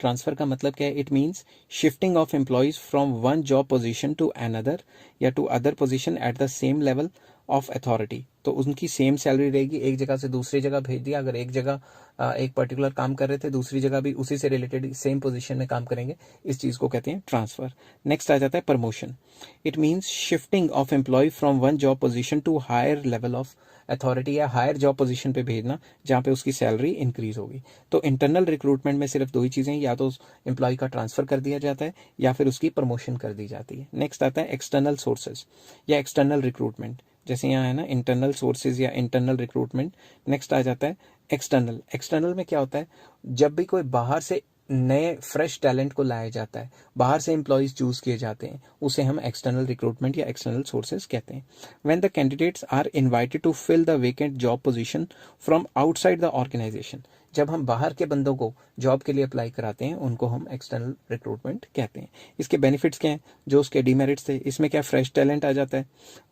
ट्रांसफ़र का मतलब क्या है? It means shifting of employees from one job position to another या to other position at the same level of authority. तो उनकी सेम सैलरी रहेगी, एक जगह से दूसरी जगह भेज दिया, अगर एक जगह एक पर्टिकुलर काम कर रहे थे दूसरी जगह भी उसी से रिलेटेड सेम पोजीशन में काम करेंगे, इस चीज़ को कहते हैं ट्रांसफ़र। नेक्स्ट आ जाता है promotion. It means shifting of employee from one job position to higher level of authority या हायर जॉब पोजीशन पे भेजना जहाँ पे उसकी सैलरी इंक्रीज होगी। तो इंटरनल रिक्रूटमेंट में सिर्फ दो ही चीज़ें, या तो एम्प्लॉय का ट्रांसफ़र कर दिया जाता है या फिर उसकी प्रमोशन कर दी जाती है। नेक्स्ट आता है एक्सटर्नल सोर्सेज या एक्सटर्नल रिक्रूटमेंट, जैसे यहाँ है ना इंटरनल सोर्सेज या इंटरनल रिक्रूटमेंट। नेक्स्ट आ जाता है एक्सटर्नल। एक्सटर्नल में क्या होता है? जब भी कोई बाहर से नए फ्रेश टैलेंट को लाया जाता है, बाहर से एम्प्लॉयज़ चूज किए जाते हैं, उसे हम एक्सटर्नल रिक्रूटमेंट या एक्सटर्नल सोर्सेज कहते हैं। When the candidates are invited to fill the vacant job position from outside the organization, जब हम बाहर के बंदों को जॉब के लिए अप्लाई कराते हैं उनको हम एक्सटर्नल रिक्रूटमेंट कहते हैं। इसके बेनिफिट्स क्या हैं? जो उसके डीमेरिट्स थे, इसमें क्या फ्रेश टैलेंट आ जाता है,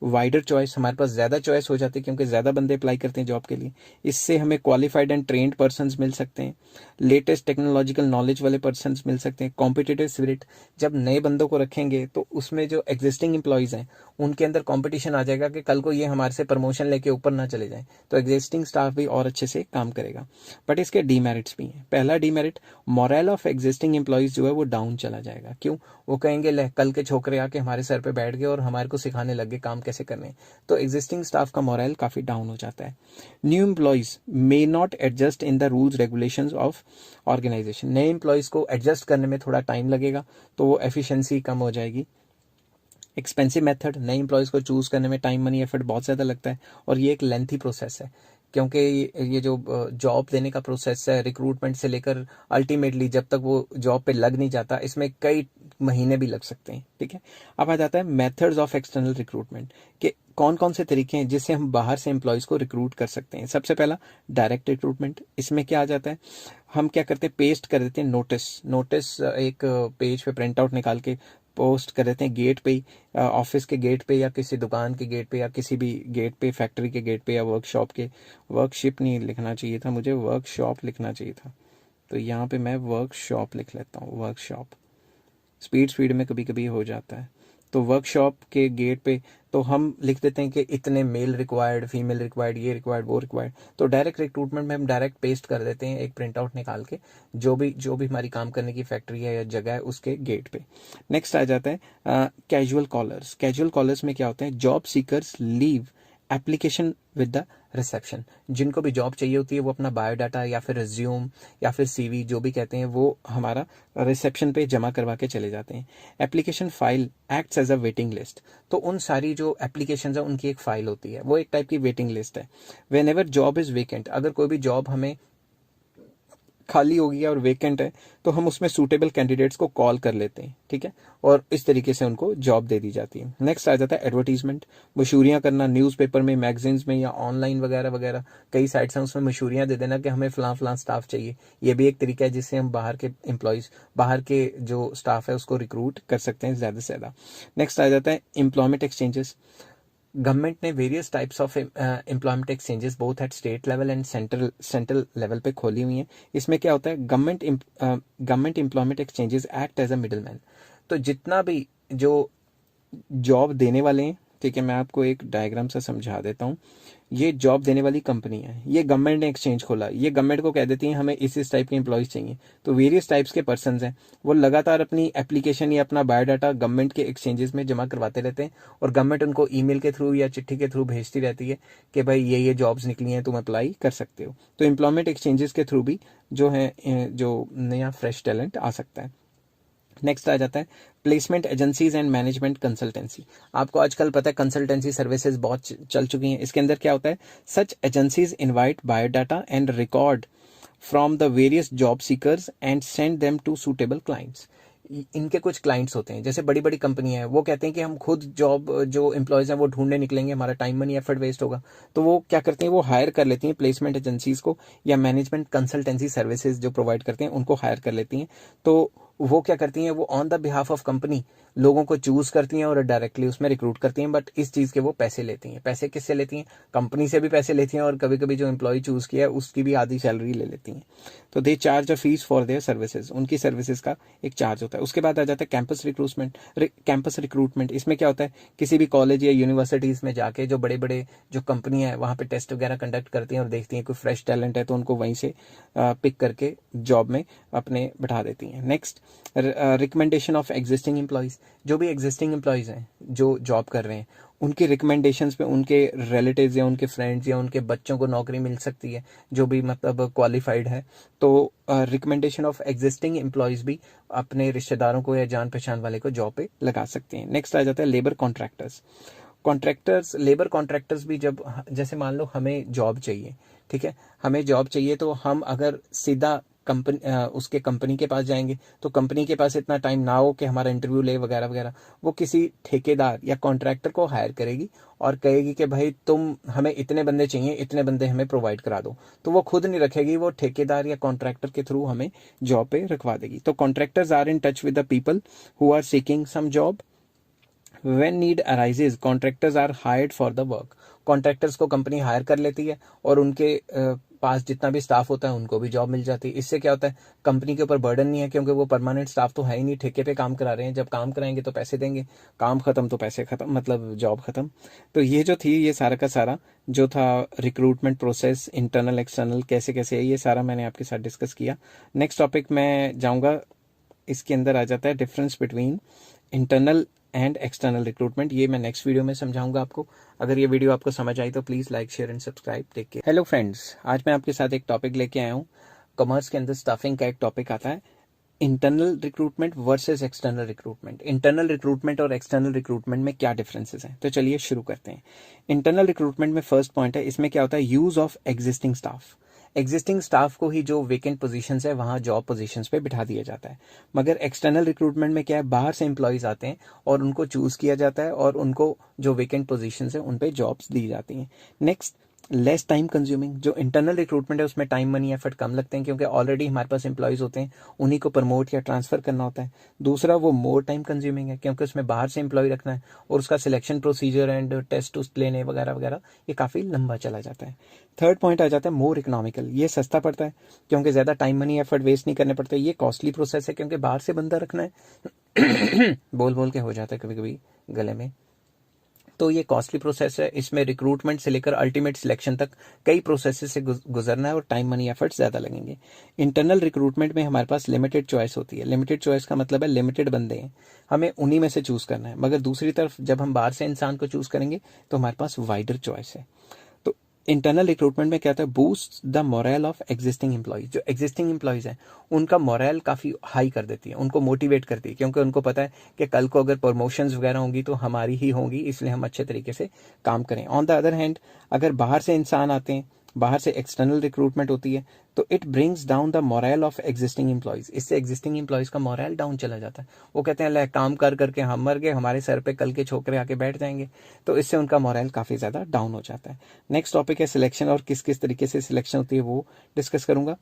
वाइडर चॉइस, हमारे पास ज़्यादा चॉइस हो जाती है क्योंकि ज़्यादा बंदे अप्लाई करते हैं जॉब के लिए, इससे हमें क्वालिफाइड एंड ट्रेंड पर्सनस मिल सकते हैं, लेटेस्ट टेक्नोलॉजिकल नॉलेज वाले पर्सनस मिल सकते हैं, कॉम्पिटिटिव स्पिरिट, जब नए बंदों को रखेंगे तो उसमें जो एग्जिस्टिंग एम्प्लॉयज़ हैं उनके अंदर कंपटीशन आ जाएगा कि कल को ये हमारे से प्रमोशन लेके ऊपर ना चले जाएं, तो एग्जिस्टिंग स्टाफ भी और अच्छे से काम करेगा। बट इसके डीमेरिट्स भी हैं। पहला demerit, moral of existing employees जो है वो डाउन चला जाएगा। क्यों? वो कहेंगे ले कल के छोकरे आके हमारे सर पे बैठ गए और हमारे को सिखाने लग गए काम कैसे करने, तो एग्जिस्टिंग स्टाफ का मोरल काफ़ी डाउन हो जाता है। New employees may not adjust in the rules regulations of organization, नए एम्प्लॉयज़ को एडजस्ट करने में थोड़ा टाइम लगेगा तो वो एफिशिएंसी कम हो जाएगी। एक्सपेंसिव मेथड, नए एम्प्लॉयज़ को चूज़ करने में टाइम मनी एफर्ट बहुत ज़्यादा लगता है और ये एक लेंथी प्रोसेस है, क्योंकि ये जो जॉब देने का प्रोसेस है रिक्रूटमेंट से लेकर अल्टीमेटली जब तक वो जॉब पे लग नहीं जाता, इसमें कई महीने भी लग सकते हैं, ठीक है। अब आ जाता है मेथड्स ऑफ एक्सटर्नल रिक्रूटमेंट, कि कौन कौन से तरीके हैं जिससे हम बाहर से एम्प्लॉयज़ को रिक्रूट कर सकते हैं। सबसे पहला डायरेक्ट रिक्रूटमेंट। इसमें क्या आ जाता है, हम क्या करते हैं, पेस्ट कर देते हैं नोटिस एक पेज पे प्रिंट आउट निकाल के पोस्ट कर देते हैं गेट पे, ऑफिस के गेट पे या किसी दुकान के गेट पे या किसी भी गेट पे, फैक्ट्री के गेट पे या वर्कशॉप के, वर्कशिप नहीं लिखना चाहिए था मुझे, वर्कशॉप लिखना चाहिए था, तो यहाँ पे मैं वर्कशॉप लिख लेता हूँ, वर्कशॉप। स्पीड में कभी कभी हो जाता है। तो वर्कशॉप के गेट पे तो हम लिख देते हैं कि इतने मेल रिक्वायर्ड, फीमेल रिक्वायर्ड, ये रिक्वायर्ड, वो रिक्वायर्ड। तो डायरेक्ट रिक्रूटमेंट में हम डायरेक्ट पेस्ट कर देते हैं एक प्रिंट आउट निकाल के, जो भी हमारी काम करने की फैक्ट्री है या जगह है उसके गेट पे। नेक्स्ट आ जाता है कैजुअल कॉलर्स। कैजुअल कॉलर्स में क्या होते हैं, job seekers leave application with the reception. जिनको भी जॉब चाहिए होती है वो अपना बायोडाटा या फिर रिज्यूम या फिर सीवी जो भी कहते हैं वो हमारा रिसेप्शन पे जमा करवा के चले जाते हैं। Application file acts as a waiting list. तो उन सारी जो एप्लीकेशन है उनकी एक फाइल होती है, वो एक टाइप की वेटिंग लिस्ट है। When ever job is vacant, अगर कोई भी जॉब हमें खाली होगी और वेकेंट है तो हम उसमें सूटेबल कैंडिडेट्स को कॉल कर लेते हैं, ठीक है, और इस तरीके से उनको जॉब दे दी जाती है। नेक्स्ट आ जाता है एडवर्टीजमेंट, मशहूरियां करना, न्यूज़पेपर में, मैगजीन्स में या ऑनलाइन वगैरह वगैरह कई साइट्स हैं, उसमें मशहूरियां दे देना कि हमें फलां स्टाफ चाहिए। ये भी एक तरीका है जिससे हम बाहर के एम्प्लॉयज, बाहर के जो स्टाफ है उसको रिक्रूट कर सकते हैं ज़्यादा से ज़्यादा। नेक्स्ट आ जाता है एम्प्लॉयमेंट एक्सचेंजेस। गवर्नमेंट ने various types of employment exchanges both at state level and central level पे खोली हुई हैं। इसमें क्या होता है, government employment exchanges act as a middle man. तो जितना भी जो जॉब देने वाले हैं, ठीक है, मैं आपको एक डायग्राम से समझा देता हूँ। ये जॉब देने वाली कंपनी है, ये गवर्नमेंट ने एक्सचेंज खोला, ये गवर्नमेंट को कह देती है हमें इस टाइप के एम्प्लॉयज चाहिए। तो वेरियस टाइप्स के पर्सन हैं, वो लगातार अपनी एप्लीकेशन या अपना बायोडाटा गवर्नमेंट के एक्सचेंजेस में जमा करवाते रहते हैं और गवर्नमेंट उनको ईमेल के थ्रू या चिट्ठी के थ्रू भेजती रहती है कि भाई ये जॉब्स निकली हैं, तुम अप्लाई कर सकते हो। तो एम्प्लॉयमेंट एक्सचेंजेस के थ्रू भी जो है जो नया फ्रेश टैलेंट आ सकता है। नेक्स्ट आ जाता है placement agencies and management consultancy. आपको आजकल पता है कंसल्टेंसी सर्विसेज बहुत चल चुकी हैं। इसके अंदर क्या होता है, such agencies invite biodata and record from the various job seekers and send them to suitable clients. इनके कुछ क्लाइंट्स होते हैं, जैसे बड़ी बड़ी कंपनियां हैं, वो कहते हैं कि हम खुद जॉब जो एम्प्लॉयज हैं वो ढूंढने निकलेंगे, हमारा टाइम मनी एफर्ट वेस्ट होगा। तो वो क्या करते हैं, वो हायर कर लेती हैं प्लेसमेंट एजेंसीज को या मैनेजमेंट कंसल्टेंसी सर्विसेज जो प्रोवाइड करते हैं उनको हायर कर लेती हैं। तो वो क्या करती हैं, वो on the behalf of company लोगों को चूज करती हैं और डायरेक्टली उसमें रिक्रूट करती हैं। बट इस चीज के वो पैसे लेती हैं। पैसे किससे लेती हैं, कंपनी से भी पैसे लेती हैं और कभी कभी जो एम्प्लॉय चूज किया है उसकी भी आधी सैलरी ले लेती हैं। तो they charge a fees for their services, उनकी सर्विसेज का एक चार्ज होता है। उसके बाद आ जाता है कैंपस रिक्रूटमेंट। इसमें क्या होता है, किसी भी कॉलेज या यूनिवर्सिटीज में जाके जो बड़े बड़े जो कंपनियां हैं वहां पे टेस्ट वगैरह कंडक्ट करती हैं और देखती हैं कोई फ्रेश टैलेंट है तो उनको वहीं से पिक करके जॉब में अपने बैठा देती हैं। Next recommendation of existing employees. जो भी एग्जिस्टिंग एम्प्लॉयज हैं जो जॉब कर रहे हैं उनके रिकमेंडेशंस पे उनके रिलेटिव्स या उनके फ्रेंड्स या उनके बच्चों को नौकरी मिल सकती है जो भी मतलब क्वालिफाइड है। तो रिकमेंडेशन ऑफ एग्जिस्टिंग एम्प्लॉयज भी अपने रिश्तेदारों को या जान पहचान वाले को जॉब पे लगा सकते हैं। नेक्स्ट आ जाता है लेबर कॉन्ट्रैक्टर्स। लेबर कॉन्ट्रैक्टर्स भी जब, जैसे मान लो हमें जॉब चाहिए, ठीक है, हमें जॉब चाहिए तो हम अगर सीधा उसके कंपनी के पास जाएंगे तो कंपनी के पास इतना टाइम ना हो कि हमारा इंटरव्यू ले वगैरह वगैरह, वो किसी ठेकेदार या कॉन्ट्रैक्टर को हायर करेगी और कहेगी कि भाई तुम हमें इतने बंदे चाहिए, इतने बंदे हमें प्रोवाइड करा दो। तो वो खुद नहीं रखेगी, वो ठेकेदार या कॉन्ट्रैक्टर के थ्रू हमें जॉब पे रखवा देगी। तो contractors are in touch with the people who are seeking some job. When need arises, contractors are hired for the work. Contractors को कंपनी हायर कर लेती है और उनके पास जितना भी स्टाफ होता है उनको भी जॉब मिल जाती है। इससे क्या होता है, कंपनी के ऊपर बर्डन नहीं है क्योंकि वो परमानेंट स्टाफ तो है ही नहीं, ठेके पे काम करा रहे हैं। जब काम कराएंगे तो पैसे देंगे, काम खत्म तो पैसे खत्म, मतलब जॉब खत्म। तो ये जो थी, ये सारा का सारा जो था रिक्रूटमेंट प्रोसेस, इंटरनल एक्सटर्नल कैसे कैसे है, ये सारा मैंने आपके साथ डिस्कस किया। नेक्स्ट टॉपिक मैं जाऊँगा, इसके अंदर आ जाता है difference between internal and external recruitment. ये मैं नेक्स्ट वीडियो में समझाऊंगा आपको। अगर ये वीडियो आपको समझ आई तो please like, share and subscribe. Take care. Hello friends, आज मैं आपके साथ एक टॉपिक लेके आया हूँ। कॉमर्स के अंदर स्टाफिंग का एक टॉपिक आता है, internal recruitment versus external recruitment. Internal recruitment और एक्सटर्नल रिक्रूटमेंट में क्या डिफरेंसेस हैं, तो चलिए शुरू करते हैं। इंटरनल रिक्रूटमेंट में फर्स्ट पॉइंट है, इसमें क्या होता है, use of existing staff. Existing staff को ही जो वेकेंट पोजीशंस है वहां जॉब पोजीशंस पे बिठा दिया जाता है। मगर एक्सटर्नल रिक्रूटमेंट में क्या है, बाहर से एम्प्लॉयज आते हैं और उनको चूज किया जाता है और उनको जो वेकेंट पोजीशंस है उन पे जॉब्स दी जाती हैं। Next less time consuming. जो इंटरनल रिक्रूटमेंट है उसमें टाइम, मनी, एफर्ट कम लगते हैं क्योंकि ऑलरेडी हमारे पास एम्प्लॉयज़ होते हैं, उन्हीं को प्रमोट या ट्रांसफ़र करना होता है। दूसरा, वो मोर टाइम कंज्यूमिंग है क्योंकि उसमें बाहर से एम्प्लॉय रखना है और उसका सिलेक्शन प्रोसीजर एंड टेस्ट उस्ट लेने वगैरह वगैरह, ये काफ़ी लंबा चला जाता है। थर्ड पॉइंट आ जाता है मोर इकोनॉमिकल। ये सस्ता पड़ता है क्योंकि ज़्यादा टाइम, मनी, एफर्ट वेस्ट नहीं करने पड़ते। ये कॉस्टली प्रोसेस है क्योंकि बाहर से बंदा रखना है बोल बोल के हो जाता है कभी कभी गले में। तो ये कॉस्टली प्रोसेस है। इसमें रिक्रूटमेंट से लेकर अल्टीमेट सिलेक्शन तक कई प्रोसेस से गुजरना है और टाइम, मनी, एफर्ट ज़्यादा लगेंगे। इंटरनल रिक्रूटमेंट में हमारे पास लिमिटेड चॉइस होती है। लिमिटेड चॉइस का मतलब है लिमिटेड बंदे हैं, हमें उन्हीं में से चूज़ करना है। मगर दूसरी तरफ जब हम बाहर से इंसान को चूज़ करेंगे तो हमारे पास वाइडर चॉइस है। तो इंटरनल रिक्रूटमेंट में क्या होता है, boost the moral of existing employees. जो एग्जिस्टिंग एम्प्लॉयज हैं उनका मोरल काफ़ी हाई कर देती है, उनको मोटिवेट करती है क्योंकि उनको पता है कि कल को अगर प्रमोशंस वगैरह होंगी तो हमारी ही होंगी, इसलिए हम अच्छे तरीके से काम करें। ऑन द अदर हैंड, अगर बाहर से इंसान आते हैं, बाहर से एक्सटर्नल रिक्रूटमेंट होती है, तो it brings down the moral of existing employees. इससे एग्जिस्टिंग एम्प्लॉयज का मोरल डाउन चला जाता है। वो कहते हैं ले काम कर करके हम मर गए, हमारे सर पे कल के छोकरे आके बैठ जाएंगे, तो इससे उनका मोरल काफ़ी ज़्यादा डाउन हो जाता है। नेक्स्ट टॉपिक है सिलेक्शन, और किस किस तरीके से सिलेक्शन होती है वो डिस्कस करूंगा।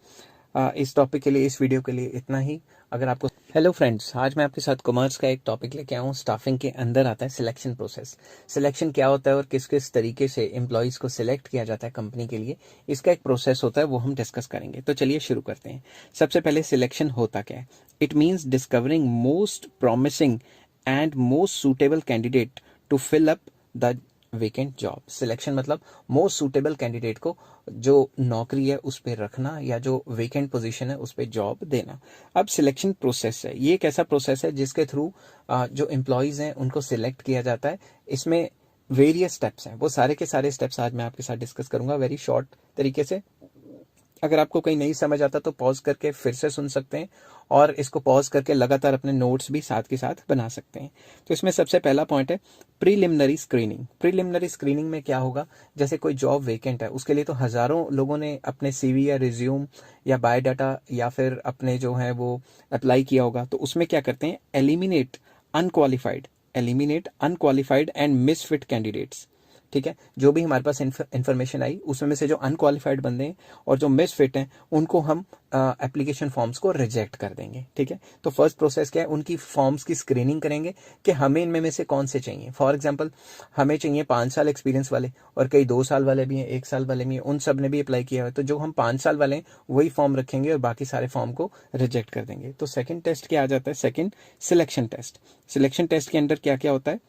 इस टॉपिक के लिए, इस वीडियो के लिए इतना ही। अगर आपको हेलो फ्रेंड्स, आज मैं आपके साथ कॉमर्स का एक टॉपिक लेके आया हूँ। स्टाफिंग के अंदर आता है सिलेक्शन प्रोसेस। सिलेक्शन क्या होता है और किस किस तरीके से एम्प्लॉयज़ को सिलेक्ट किया जाता है कंपनी के लिए, इसका एक प्रोसेस होता है, वो हम डिस्कस करेंगे। तो चलिए शुरू करते हैं। सबसे पहले सिलेक्शन होता क्या है? It means discovering most promising and most suitable candidate to fill up the vacant job. Selection मतलब मोस्ट सूटेबल कैंडिडेट को जो नौकरी है उस पर रखना या जो वेकेंट पोजीशन है उस पर जॉब देना। अब सिलेक्शन प्रोसेस है, ये एक ऐसा प्रोसेस है जिसके थ्रू जो एम्प्लॉयज़ हैं उनको सिलेक्ट किया जाता है। इसमें वेरियस स्टेप्स हैं, वो सारे के सारे स्टेप्स आज मैं आपके साथ डिस्कस करूंगा वेरी शॉर्ट तरीके से। अगर आपको कहीं नहीं समझ आता तो पॉज करके फिर से सुन सकते हैं और इसको पॉज करके लगातार अपने नोट्स भी साथ के साथ बना सकते हैं। तो इसमें सबसे पहला पॉइंट है प्रीलिमिनरी स्क्रीनिंग। प्रीलिमिनरी स्क्रीनिंग में क्या होगा, जैसे कोई जॉब वेकेंट है, उसके लिए तो हज़ारों लोगों ने अपने सीवी या रिज्यूम या बायोडाटा या फिर अपने जो है वो अप्लाई किया होगा। तो उसमें क्या करते हैं, eliminate unqualified and misfit candidates. ठीक है, जो भी हमारे पास इंफॉर्मेशन आई उसमें से जो अनक्वालिफाइड बंदे हैं और जो मिसफिट हैं उनको हम एप्लीकेशन फॉर्म्स को रिजेक्ट कर देंगे। ठीक है, तो फर्स्ट प्रोसेस क्या है, उनकी फॉर्म्स की स्क्रीनिंग करेंगे कि हमें इनमें में से कौन से चाहिए। फॉर एग्जांपल, हमें चाहिए 5 साल एक्सपीरियंस वाले और कई 2 साल वाले भी हैं, 1 साल वाले भी हैं, उन सब ने भी अप्लाई किया है। तो जो हम 5 साल वाले हैं वही फॉर्म रखेंगे और बाकी सारे फॉर्म को रिजेक्ट कर देंगे। तो सेकेंड टेस्ट क्या आ जाता है, second selection test. Selection test के अंदर क्या क्या होता है,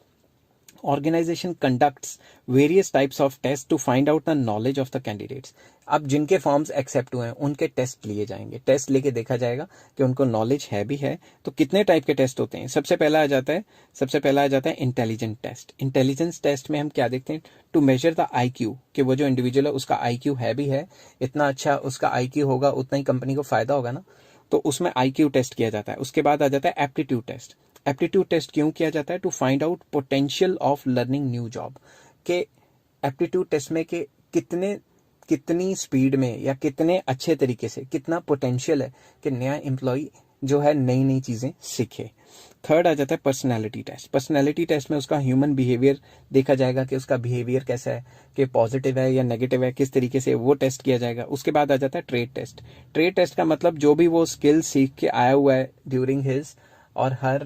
organization conducts various types of tests to find out the knowledge of the candidates। अब जिनके फॉर्म्स एक्सेप्ट हुए हैं उनके टेस्ट लिए जाएंगे, टेस्ट लेके देखा जाएगा कि उनको नॉलेज है भी है। तो कितने टाइप के टेस्ट होते हैं, सबसे पहला आ जाता है इंटेलिजेंट टेस्ट। इंटेलिजेंस टेस्ट में हम क्या देखते हैं, टू मेजर द IQ, कि वो जो इंडिविजुअल है उसका IQ है भी है, इतना अच्छा उसका IQ होगा उतना ही कंपनी को फायदा होगा ना, तो उसमें IQ टेस्ट किया जाता है। उसके बाद आ जाता है एप्टीट्यूड टेस्ट। एप्टीट्यूड टेस्ट क्यों किया जाता है, to find out potential of learning new job. के एप्टीट्यूड टेस्ट में कि कितनी स्पीड में या कितने अच्छे तरीके से, कितना पोटेंशियल है कि नया एम्प्लॉय जो है नई नई चीज़ें सीखे। थर्ड आ जाता है पर्सनैलिटी टेस्ट। पर्सनैलिटी टेस्ट में उसका ह्यूमन बिहेवियर देखा जाएगा कि उसका बिहेवियर कैसा है, कि पॉजिटिव है या नेगेटिव है, किस तरीके से, वो टेस्ट किया जाएगा। उसके बाद आ जाता है ट्रेड टेस्ट। ट्रेड टेस्ट का मतलब जो भी वो स्किल सीख के आया हुआ है ड्यूरिंग हिज और हर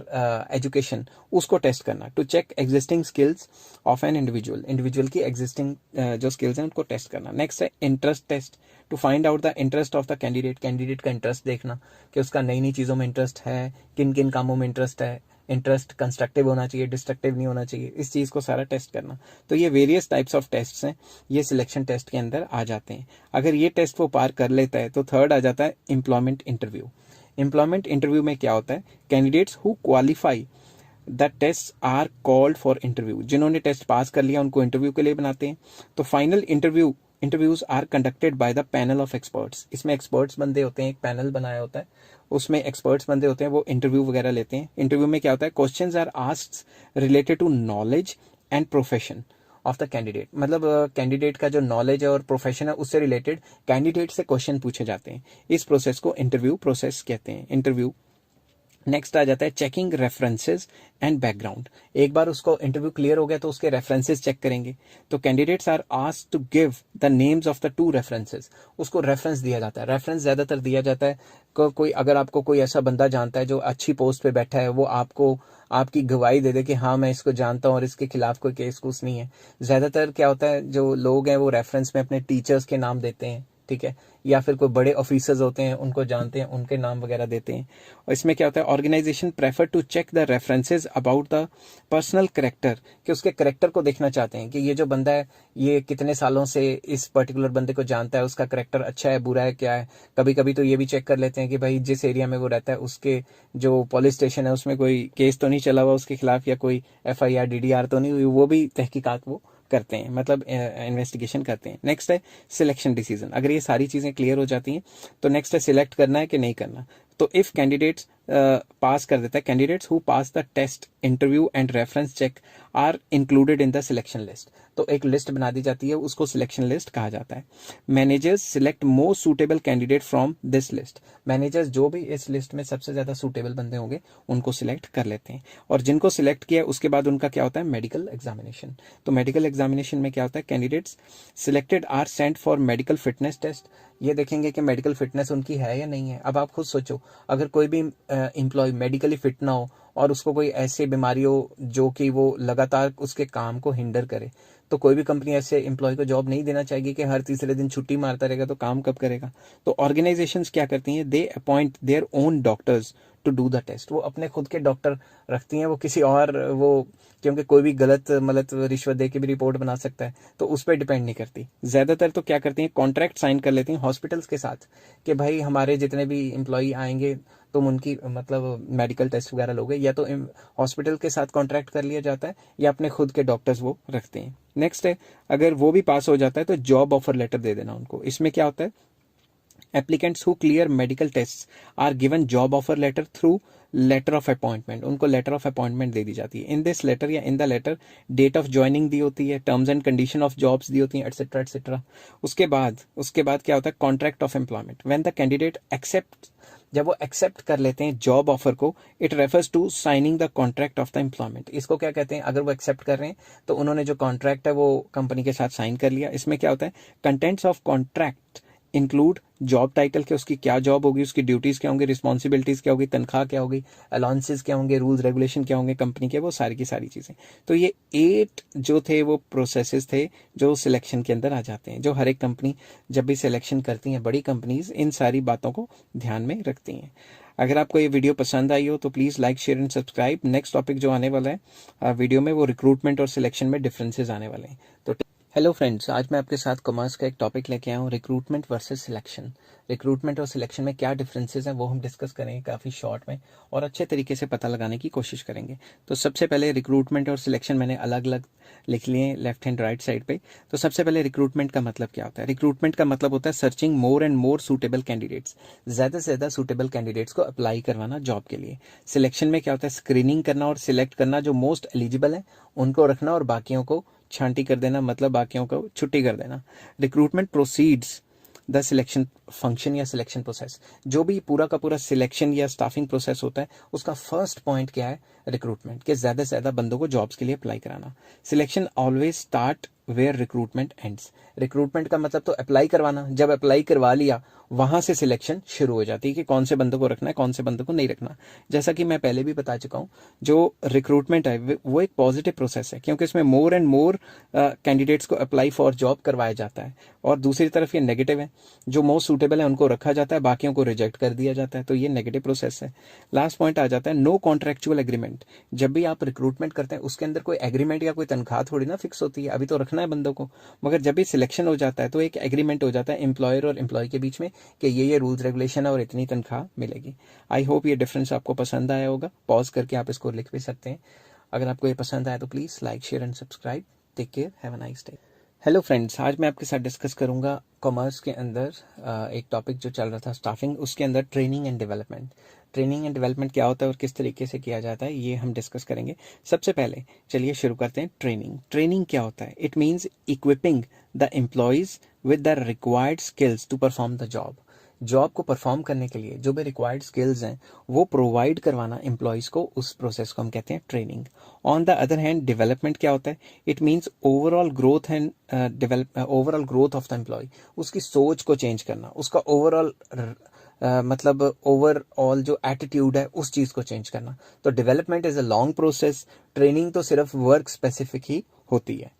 एजुकेशन, उसको टेस्ट करना, to check existing skills of an individual की एग्जिस्टिंग जो स्किल्स हैं उनको टेस्ट करना। नेक्स्ट है interest test, to find out the interest of the candidate का इंटरेस्ट देखना कि उसका नई नई चीज़ों में इंटरेस्ट है, किन किन कामों में इंटरेस्ट है, इंटरेस्ट कंस्ट्रक्टिव होना चाहिए, डिस्ट्रक्टिव नहीं होना चाहिए, इस चीज़ को सारा टेस्ट करना। तो ये वेरियस टाइप्स ऑफ टेस्ट हैं, ये सिलेक्शन टेस्ट के अंदर आ जाते हैं। अगर ये टेस्ट वो पार कर लेता है तो थर्ड आ जाता है एम्प्लॉयमेंट इंटरव्यू। एम्प्लॉयमेंट इंटरव्यू में क्या होता है, candidates who qualify the test are called for interview. जिन्होंने टेस्ट पास कर लिया उनको इंटरव्यू के लिए बनाते हैं। तो final interviews are conducted by the panel of experts. इसमें एक्सपर्ट्स बंदे होते हैं, एक पैनल बनाया होता है, उसमें एक्सपर्ट्स बंदे होते हैं, वो इंटरव्यू वगैरह लेते हैं। इंटरव्यू में क्या होता है, questions are asked related to knowledge and profession of the candidate. मतलब कैंडिडेट का जो नॉलेज है और प्रोफेशन है उससे रिलेटेड कैंडिडेट से क्वेश्चन पूछे जाते हैं। इस प्रोसेस को इंटरव्यू प्रोसेस कहते हैं। इंटरव्यू नेक्स्ट आ जाता है चेकिंग रेफरेंसेस एंड बैकग्राउंड। एक बार उसको इंटरव्यू क्लियर हो गया तो उसके रेफरेंसेस चेक करेंगे। तो candidates are asked to give the names of the 2 references. उसको रेफरेंस दिया जाता है, रेफरेंस ज्यादातर दिया जाता है कोई अगर आपको कोई ऐसा बंदा जानता है जो अच्छी पोस्ट पे बैठा है, वो आपको आपकी गवाही दे दे कि हाँ मैं इसको जानता हूँ और इसके खिलाफ कोई केस कुछ नहीं है। ज्यादातर क्या होता है, जो लोग हैं वो रेफरेंस में अपने टीचर्स के नाम देते हैं, ठीक है, या फिर कोई बड़े ऑफिसर्स होते हैं उनको जानते हैं, उनके नाम वगैरह देते हैं। और इसमें क्या होता है, organisation prefer to check the references about the personal character, कि उसके करेक्टर को देखना चाहते हैं कि ये जो बंदा है ये कितने सालों से इस पर्टिकुलर बंदे को जानता है, उसका करेक्टर अच्छा है बुरा है क्या है। कभी कभी तो ये भी चेक कर लेते हैं कि भाई जिस एरिया में वो रहता है उसके जो पुलिस स्टेशन है उसमें कोई केस तो नहीं चला हुआ उसके खिलाफ, या कोई FIR DDR तो नहीं हुई, वो भी तहकीकात वो करते हैं, मतलब इन्वेस्टिगेशन करते हैं। नेक्स्ट है सिलेक्शन डिसीजन। अगर ये सारी चीजें क्लियर हो जाती हैं तो नेक्स्ट है सिलेक्ट करना है कि नहीं करना। तो इफ कैंडिडेट्स पास कर देता है, candidates who pass the test interview and reference check are included in the selection list. तो एक लिस्ट बना दी जाती है, उसको सिलेक्शन लिस्ट कहा जाता है। Managers select most suitable candidate from this list. Managers जो भी इस लिस्ट में सबसे ज्यादा सूटेबल बंदे होंगे उनको सिलेक्ट कर लेते हैं, और जिनको सिलेक्ट किया उसके बाद उनका क्या होता है, मेडिकल एग्जामिनेशन। तो मेडिकल एग्जामिनेशन में क्या होता है, candidates selected are sent for medical fitness test. ये देखेंगे कि मेडिकल फिटनेस उनकी है या नहीं है। अब आप खुद सोचो, अगर कोई भी एम्प्लॉय मेडिकली फिट ना हो और उसको कोई ऐसी बीमारी हो जो कि वो लगातार उसके काम को हिंडर करे, तो कोई भी कंपनी ऐसे एम्प्लॉय को जॉब नहीं देना चाहेगी कि हर तीसरे दिन छुट्टी मारता रहेगा तो काम कब करेगा। तो ऑर्गेनाइजेशंस क्या करती हैं, they appoint their own doctors to do the test. वो अपने खुद के डॉक्टर रखती हैं, वो किसी और वो, क्योंकि कोई भी गलत मतलब रिश्वत दे के भी रिपोर्ट बना सकता है, तो उस पर डिपेंड नहीं करती। ज्यादातर तो क्या करती हैं, कॉन्ट्रैक्ट साइन कर लेती हैं हॉस्पिटल्स के साथ कि भाई हमारे जितने भी एम्प्लॉय आएंगे तुम उनकी मतलब मेडिकल टेस्ट वगैरह लोगे, या तो हॉस्पिटल के साथ कॉन्ट्रैक्ट कर लिया जाता है या अपने खुद के डॉक्टर्स वो रखते हैं। नेक्स्ट है, अगर वो भी पास हो जाता है तो जॉब ऑफर लेटर दे देना उनको। इसमें क्या होता है, applicants who clear medical test are given job offer letter through letter of appointment. उनको लेटर ऑफ अपॉइंटमेंट दे दी जाती है। इन दिस लेटर या in the letter date of joining दी होती है, terms and condition of jobs दी होती हैं, एटसेट्रा एटसेट्रा। उसके बाद क्या होता है, contract of employment. When the candidate accept, जब वो एक्सेप्ट कर लेते हैं जॉब ऑफर को, it refers to signing the contract of the employment. इसको क्या कहते हैं, अगर वो एक्सेप्ट कर रहे हैं तो उन्होंने जो कॉन्ट्रैक्ट है वो कंपनी के साथ साइन कर लिया। इसमें क्या होता है, contents of contract include job title के, उसकी क्या जॉब होगी, उसकी ड्यूटीज क्या होंगी, रिस्पॉन्सिबिलिटीज क्या होगी, तनख्वाह क्या होगी, अलाउंसेस क्या होंगे, रूल्स रेगुलेशन क्या होंगे कंपनी के, वो सारी की सारी चीजें। तो ये 8 जो थे वो प्रोसेसेस थे जो सिलेक्शन के अंदर आ जाते हैं, जो हर एक कंपनी जब भी सिलेक्शन करती है, बड़ी कंपनीज इन सारी बातों को ध्यान में रखती हैं। अगर आपको ये वीडियो पसंद आई हो तो please like share and subscribe. Next topic जो आने वाला है वीडियो में, वो रिक्रूटमेंट और सिलेक्शन में डिफरेंसेस आने वाले हैं। तो हेलो फ्रेंड्स, आज मैं आपके साथ कॉमर्स का एक टॉपिक लेके आया हूँ, रिक्रूटमेंट वर्सेस सिलेक्शन। रिक्रूटमेंट और सिलेक्शन में क्या डिफरेंसेस हैं वो हम डिस्कस करेंगे काफ़ी शॉर्ट में और अच्छे तरीके से पता लगाने की कोशिश करेंगे। तो सबसे पहले रिक्रूटमेंट और सिलेक्शन मैंने अलग अलग लिख लिए हैं लेफ्ट हैंड राइट साइड पे। तो सबसे पहले रिक्रूटमेंट का मतलब क्या होता है। रिक्रूटमेंट का मतलब होता है searching more and more suitable candidates, ज़्यादा से ज़्यादा सूटेबल कैंडिडेट्स को अप्लाई करवाना जॉब के लिए। सिलेक्शन में क्या होता है, स्क्रीनिंग करना और सिलेक्ट करना, जो मोस्ट एलिजिबल है उनको रखना और बाकियों को छांटी कर देना, मतलब बाकियों को छुट्टी कर देना। Recruitment proceeds the selection function या सिलेक्शन प्रोसेस। जो भी पूरा का पूरा सिलेक्शन या स्टाफिंग प्रोसेस होता है उसका फर्स्ट पॉइंट क्या है, रिक्रूटमेंट, के ज्यादा से ज्यादा बंदों को जॉब्स के लिए अप्लाई कराना। Selection always start where recruitment ends. Recruitment का मतलब तो अप्लाई करवाना, जब अप्लाई करवा लिया वहां से सिलेक्शन शुरू हो जाती है कि कौन से बंदों को रखना है, कौन से बंदों को नहीं रखना। जैसा कि मैं पहले भी बता चुका हूं, जो रिक्रूटमेंट है वो एक पॉजिटिव प्रोसेस है, क्योंकि इसमें मोर एंड मोर कैंडिडेट्स को अप्लाई फॉर जॉब करवाया जाता है। और दूसरी तरफ ये नेगेटिव है, जो मोस्ट सूटेबल है उनको रखा जाता है, बाकियों को रिजेक्ट कर दिया जाता है। तो ये नेगेटिव प्रोसेस है। लास्ट पॉइंट आ जाता है नो कॉन्ट्रेक्चुअल एग्रीमेंट। जब भी आप रिक्रूटमेंट करते हैं उसके अंदर कोई एग्रीमेंट या कोई तनख्वाह थोड़ी ना फिक्स होती है, अभी तो रखना है बंदों को, मगर जब भी सिलेक्शन हो जाता है तो एक एग्रीमेंट हो जाता है एम्प्लॉयर और एम्प्लॉय के बीच में कि ये रूल्स रेगुलेशन है और इतनी तनख्वाह मिलेगी। आई होप ये डिफरेंस आपको पसंद आया होगा। पॉज करके आप इसको लिख भी सकते हैं। अगर आपको ये पसंद आया तो please like share and subscribe. Take care, have a nice day. Hello friends, आज मैं आपके साथ डिस्कस करूंगा कॉमर्स के अंदर एक टॉपिक जो चल रहा था स्टाफिंग, उसके अंदर training and development. Training and development क्या होता है और किस तरीके से किया जाता है ये हम डिस्कस करेंगे। सबसे पहले चलिए शुरू करते हैं। ट्रेनिंग क्या होता है, it means equipping the employees with the required skills to perform the job. Job को परफॉर्म करने के लिए जो भी रिक्वायर्ड स्किल्स हैं वो प्रोवाइड करवाना एम्प्लॉयज़ को, उस प्रोसेस को हम कहते हैं training. On the other hand development क्या होता है? It means overall growth and overall growth of the employee, उसकी सोच को चेंज करना, उसका ओवरऑल मतलब ओवरऑल जो एटीट्यूड है उस चीज़ को चेंज करना। तो development is a long process, training तो सिर्फ वर्क स्पेसिफिक ही होती है।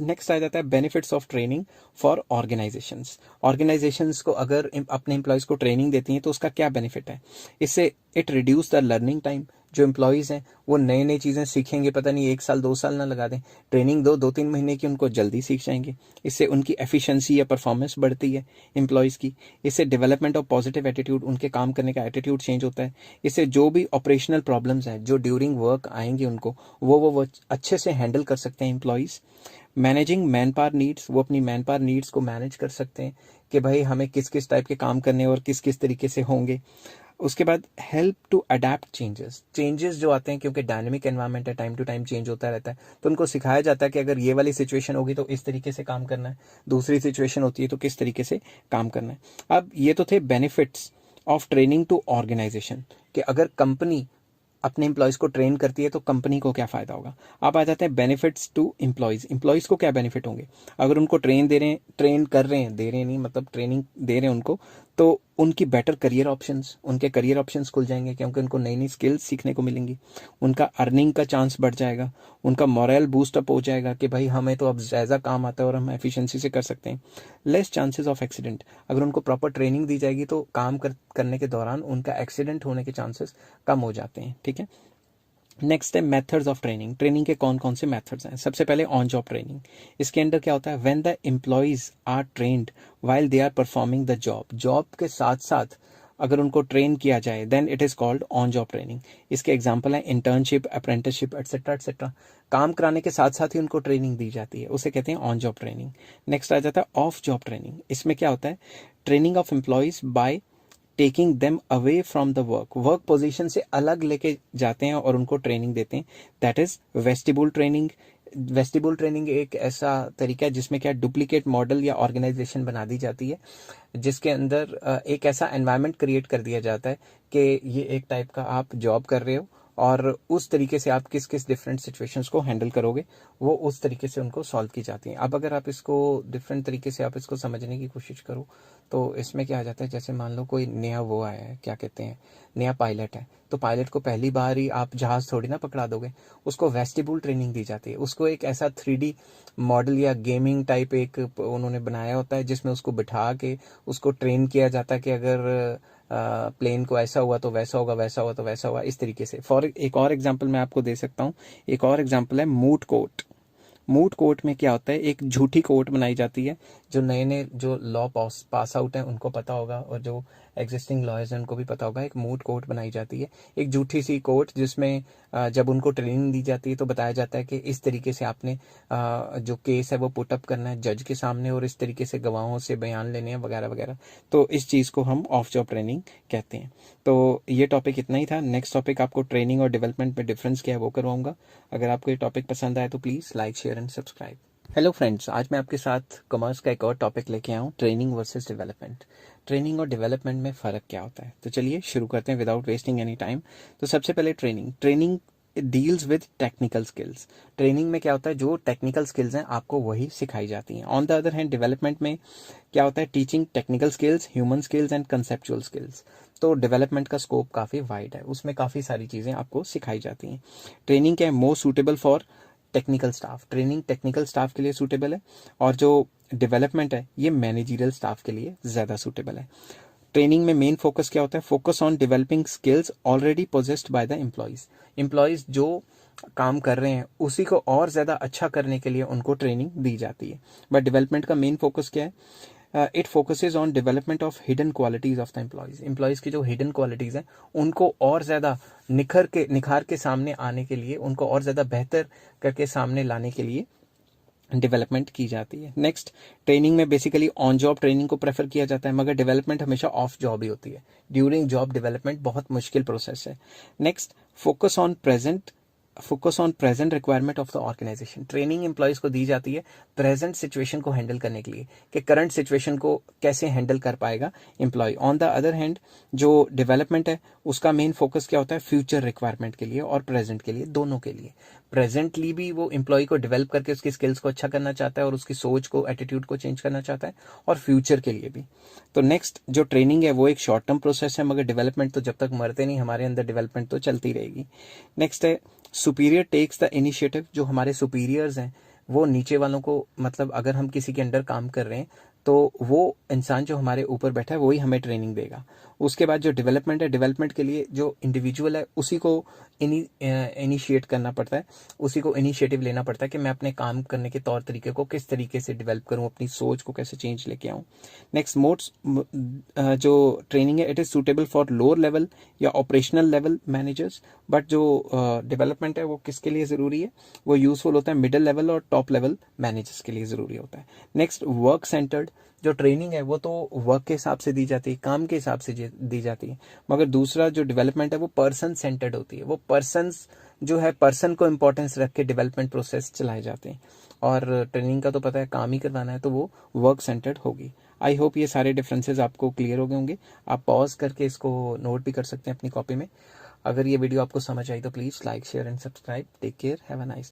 नेक्स्ट आ जाता है benefits of training for organisations. Organisations को अगर अपने एम्प्लॉयज़ को ट्रेनिंग देती हैं तो उसका क्या बेनिफिट है? इससे it reduce the learning time. जो एम्प्लॉयज़ हैं वो नई नई चीज़ें सीखेंगे, पता नहीं 1 साल 2 साल ना लगा दें, ट्रेनिंग दो 2-3 महीने की, उनको जल्दी सीख जाएंगे। इससे उनकी एफिशिएंसी या परफॉर्मेंस बढ़ती है एम्प्लॉयज़ की। इससे डेवलपमेंट ऑफ पॉजिटिव एटीट्यूड, उनके काम करने का एटीट्यूड चेंज होता है। इससे जो भी ऑपरेशनल प्रॉब्लम्स हैं जो ड्यूरिंग वर्क आएंगे उनको, वो अच्छे से हैंडल कर सकते हैं employees. Managing man power needs, वो अपनी मैन पावर नीड्स को मैनेज कर सकते हैं कि भाई हमें किस किस टाइप के काम करने और किस किस तरीके से होंगे। उसके बाद हेल्प टू अडेप्ट चेंजेस जो आते हैं, क्योंकि डायनेमिक एनवायरनमेंट है, टाइम टू टाइम चेंज होता रहता है, तो उनको सिखाया जाता है कि अगर ये वाली सिचुएशन होगी तो इस तरीके से काम करना है, दूसरी सिचुएशन होती है तो किस तरीके से काम करना है। अब ये तो थे benefits of training to organisation, कि अगर कंपनी अपने एम्प्लॉयज़ को ट्रेन करती है तो कंपनी को क्या फ़ायदा होगा। आप आ जाते हैं बेनिफिट्स टू एम्प्लॉयज़ को क्या बेनिफिट होंगे अगर उनको ट्रेन कर रहे हैं, दे रहे हैं नहीं मतलब ट्रेनिंग दे रहे हैं उनको, तो उनकी बेटर करियर ऑप्शंस, उनके करियर ऑप्शंस खुल जाएंगे, क्योंकि उनको नई नई स्किल्स सीखने को मिलेंगी। उनका अर्निंग का चांस बढ़ जाएगा, उनका मोरल बूस्टअप हो जाएगा कि भाई हमें तो अब ज़्यादा काम आता है और हम एफिशिएंसी से कर सकते हैं। लेस चांसेस ऑफ एक्सीडेंट, अगर उनको प्रॉपर ट्रेनिंग दी जाएगी तो काम करने के दौरान उनका एक्सीडेंट होने के चांसेस कम हो जाते हैं। ठीक है, नेक्स्ट है मेथड्स ऑफ ट्रेनिंग। ट्रेनिंग के कौन कौन से मेथड्स हैं? सबसे पहले ऑन जॉब ट्रेनिंग। इसके अंदर क्या होता है? When the employees are trained while they are performing the job के साथ साथ अगर उनको ट्रेन किया जाए then it is called on job training. इसके एग्जाम्पल हैं इंटर्नशिप, अप्रेंटिसशिप एटसेट्रा एटसेट्रा। काम कराने के साथ साथ ही उनको ट्रेनिंग दी जाती है, उसे कहते हैं ऑन जॉब ट्रेनिंग। नेक्स्ट आ जाता है ऑफ जॉब ट्रेनिंग। इसमें क्या होता है? Training of employees by taking them away from the work position से अलग लेके जाते हैं और उनको ट्रेनिंग देते हैं, that is vestibule training. Vestibule training एक ऐसा तरीका है जिसमें क्या डुप्लीकेट मॉडल या ऑर्गेनाइजेशन बना दी जाती है, जिसके अंदर एक ऐसा एनवायरनमेंट क्रिएट कर दिया जाता है कि ये एक टाइप का आप जॉब कर रहे हो और उस तरीके से आप किस किस डिफरेंट सिचुएशंस को हैंडल करोगे, वो उस तरीके से उनको सॉल्व की जाती हैं। अब अगर आप इसको डिफरेंट तरीके से आप इसको समझने की कोशिश करो तो इसमें क्या आ जाता है, जैसे मान लो कोई नया वो आया है, क्या कहते हैं, नया पायलट है, तो पायलट को पहली बार ही आप जहाज़ थोड़ी ना पकड़ा दोगे, उसको वेस्टिबुल ट्रेनिंग दी जाती है। उसको एक ऐसा 3D मॉडल या गेमिंग टाइप एक उन्होंने बनाया होता है जिसमें उसको बिठा के उसको ट्रेन किया जाता है कि अगर प्लेन को ऐसा हुआ तो वैसा होगा, वैसा हुआ तो वैसा होगा, इस तरीके से। फॉर एक और एग्जांपल मैं आपको दे सकता हूँ। एक और एग्जांपल है मूट कोर्ट। मूट कोर्ट में क्या होता है? एक झूठी कोर्ट बनाई जाती है। जो नए नए जो लॉ पास आउट हैं उनको पता होगा और जो एग्जिस्टिंग लॉयर्स हैं उनको भी पता होगा। एक मूट कोर्ट बनाई जाती है, एक झूठी सी कोर्ट, जिसमें जब उनको ट्रेनिंग दी जाती है तो बताया जाता है कि इस तरीके से आपने जो केस है वो पुटअप करना है जज के सामने और इस तरीके से गवाहों से बयान लेने हैं वगैरह वगैरह। तो इस चीज़ को हम ऑफ जॉब ट्रेनिंग कहते हैं। तो ये टॉपिक इतना ही था। नेक्स्ट टॉपिक आपको ट्रेनिंग और डेवलपमेंट में डिफरेंस क्या है वो करवाऊंगा। अगर आपको ये टॉपिक पसंद आए तो please like, share and subscribe. Hello friends, आज मैं आपके साथ कॉमर्स का एक और टॉपिक लेके आया हूँ, ट्रेनिंग वर्सेस डेवलपमेंट। ट्रेनिंग और डेवलपमेंट में फ़र्क क्या होता है? तो चलिए शुरू करते हैं विदाउट वेस्टिंग एनी टाइम। तो सबसे पहले training deals with technical skills. Training में क्या होता है? जो टेक्निकल स्किल्स हैं आपको वही सिखाई जाती हैं। On the other hand development में क्या होता है? Teaching technical skills, human skills and conceptual skills. तो डेवलपमेंट का स्कोप काफ़ी वाइड है, उसमें काफ़ी सारी चीज़ें आपको सिखाई जाती हैं। ट्रेनिंग क्या है? मोर suitable for technical staff. Training technical staff के लिए सूटेबल है और जो डेवलपमेंट है ये मैनेजरियल स्टाफ के लिए ज़्यादा सूटेबल है। ट्रेनिंग में मेन फोकस क्या होता है? Focus on developing skills already possessed by the employees जो काम कर रहे हैं उसी को और ज़्यादा अच्छा करने के लिए उनको ट्रेनिंग दी जाती है। बट डेवलपमेंट का मेन फोकस क्या है? It focuses on development of hidden qualities of the employees की जो हिडन क्वालिटीज़ हैं उनको और ज़्यादा निखार के सामने आने के लिए, उनको और ज़्यादा बेहतर करके सामने लाने के लिए डेवलपमेंट की जाती है। नेक्स्ट, ट्रेनिंग में बेसिकली ऑन जॉब ट्रेनिंग को प्रेफर किया जाता है, मगर डेवलपमेंट हमेशा ऑफ जॉब ही होती है। ड्यूरिंग जॉब डेवलपमेंट बहुत मुश्किल प्रोसेस है। Next, focus on present focus on present requirement of the organisation. Training employees को दी जाती है प्रेजेंट सिचुएशन को हैंडल करने के लिए, कि करंट सिचुएशन को कैसे हैंडल कर पाएगा employee. On the other hand जो डेवलपमेंट है उसका मेन फोकस क्या होता है, फ्यूचर रिक्वायरमेंट के लिए और प्रेजेंट के लिए, दोनों के लिए। प्रेजेंटली भी वो एम्प्लॉय को डेवलप करके उसकी स्किल्स को अच्छा करना चाहता है और उसकी सोच को, एटीट्यूड को चेंज करना चाहता है, और फ्यूचर के लिए भी। तो नेक्स्ट जो ट्रेनिंग है वो एक शॉर्ट टर्म प्रोसेस है, मगर डेवलपमेंट तो जब तक मरते नहीं हमारे अंदर डेवलपमेंट तो चलती रहेगी। नेक्स्ट है सुपीरियर टेक्स द इनिशिएटिव। जो हमारे सुपीरियर्स हैं वो नीचे वालों को, मतलब अगर हम किसी के अंडर काम कर रहे हैं तो वो इंसान जो हमारे ऊपर बैठा है वही हमें ट्रेनिंग देगा। उसके बाद जो डेवलपमेंट है, डेवलपमेंट के लिए जो इंडिविजुअल है उसी को इनिशिएट करना पड़ता है, उसी को इनिशिएटिव लेना पड़ता है कि मैं अपने काम करने के तौर तरीके को किस तरीके से डेवलप करूं, अपनी सोच को कैसे चेंज लेके आऊं। नेक्स्ट मोड्स जो ट्रेनिंग है it is suitable for lower level या ऑपरेशनल लेवल मैनेजर्स, बट जो डेवलपमेंट है वो किसके लिए ज़रूरी है, वो यूज़फुल होता है मिडिल लेवल और टॉप लेवल मैनेजर्स के लिए ज़रूरी होता है। Next work centred. जो ट्रेनिंग है वो तो वर्क के हिसाब से दी जाती है, काम के हिसाब से दी जाती है, मगर दूसरा जो डेवलपमेंट है वो पर्सन सेंटर्ड होती है। वो पर्सन्स जो है, पर्सन को इंपॉर्टेंस रख के डेवलपमेंट प्रोसेस चलाए जाते हैं, और ट्रेनिंग का तो पता है काम ही करवाना है तो वो वर्क सेंटर्ड होगी। आई होप ये सारे डिफरेंसेस आपको क्लियर हो गए होंगे। आप पॉज करके इसको नोट भी कर सकते हैं अपनी कॉपी में। अगर ये वीडियो आपको समझ आई तो please like, share and subscribe. Take care, have a nice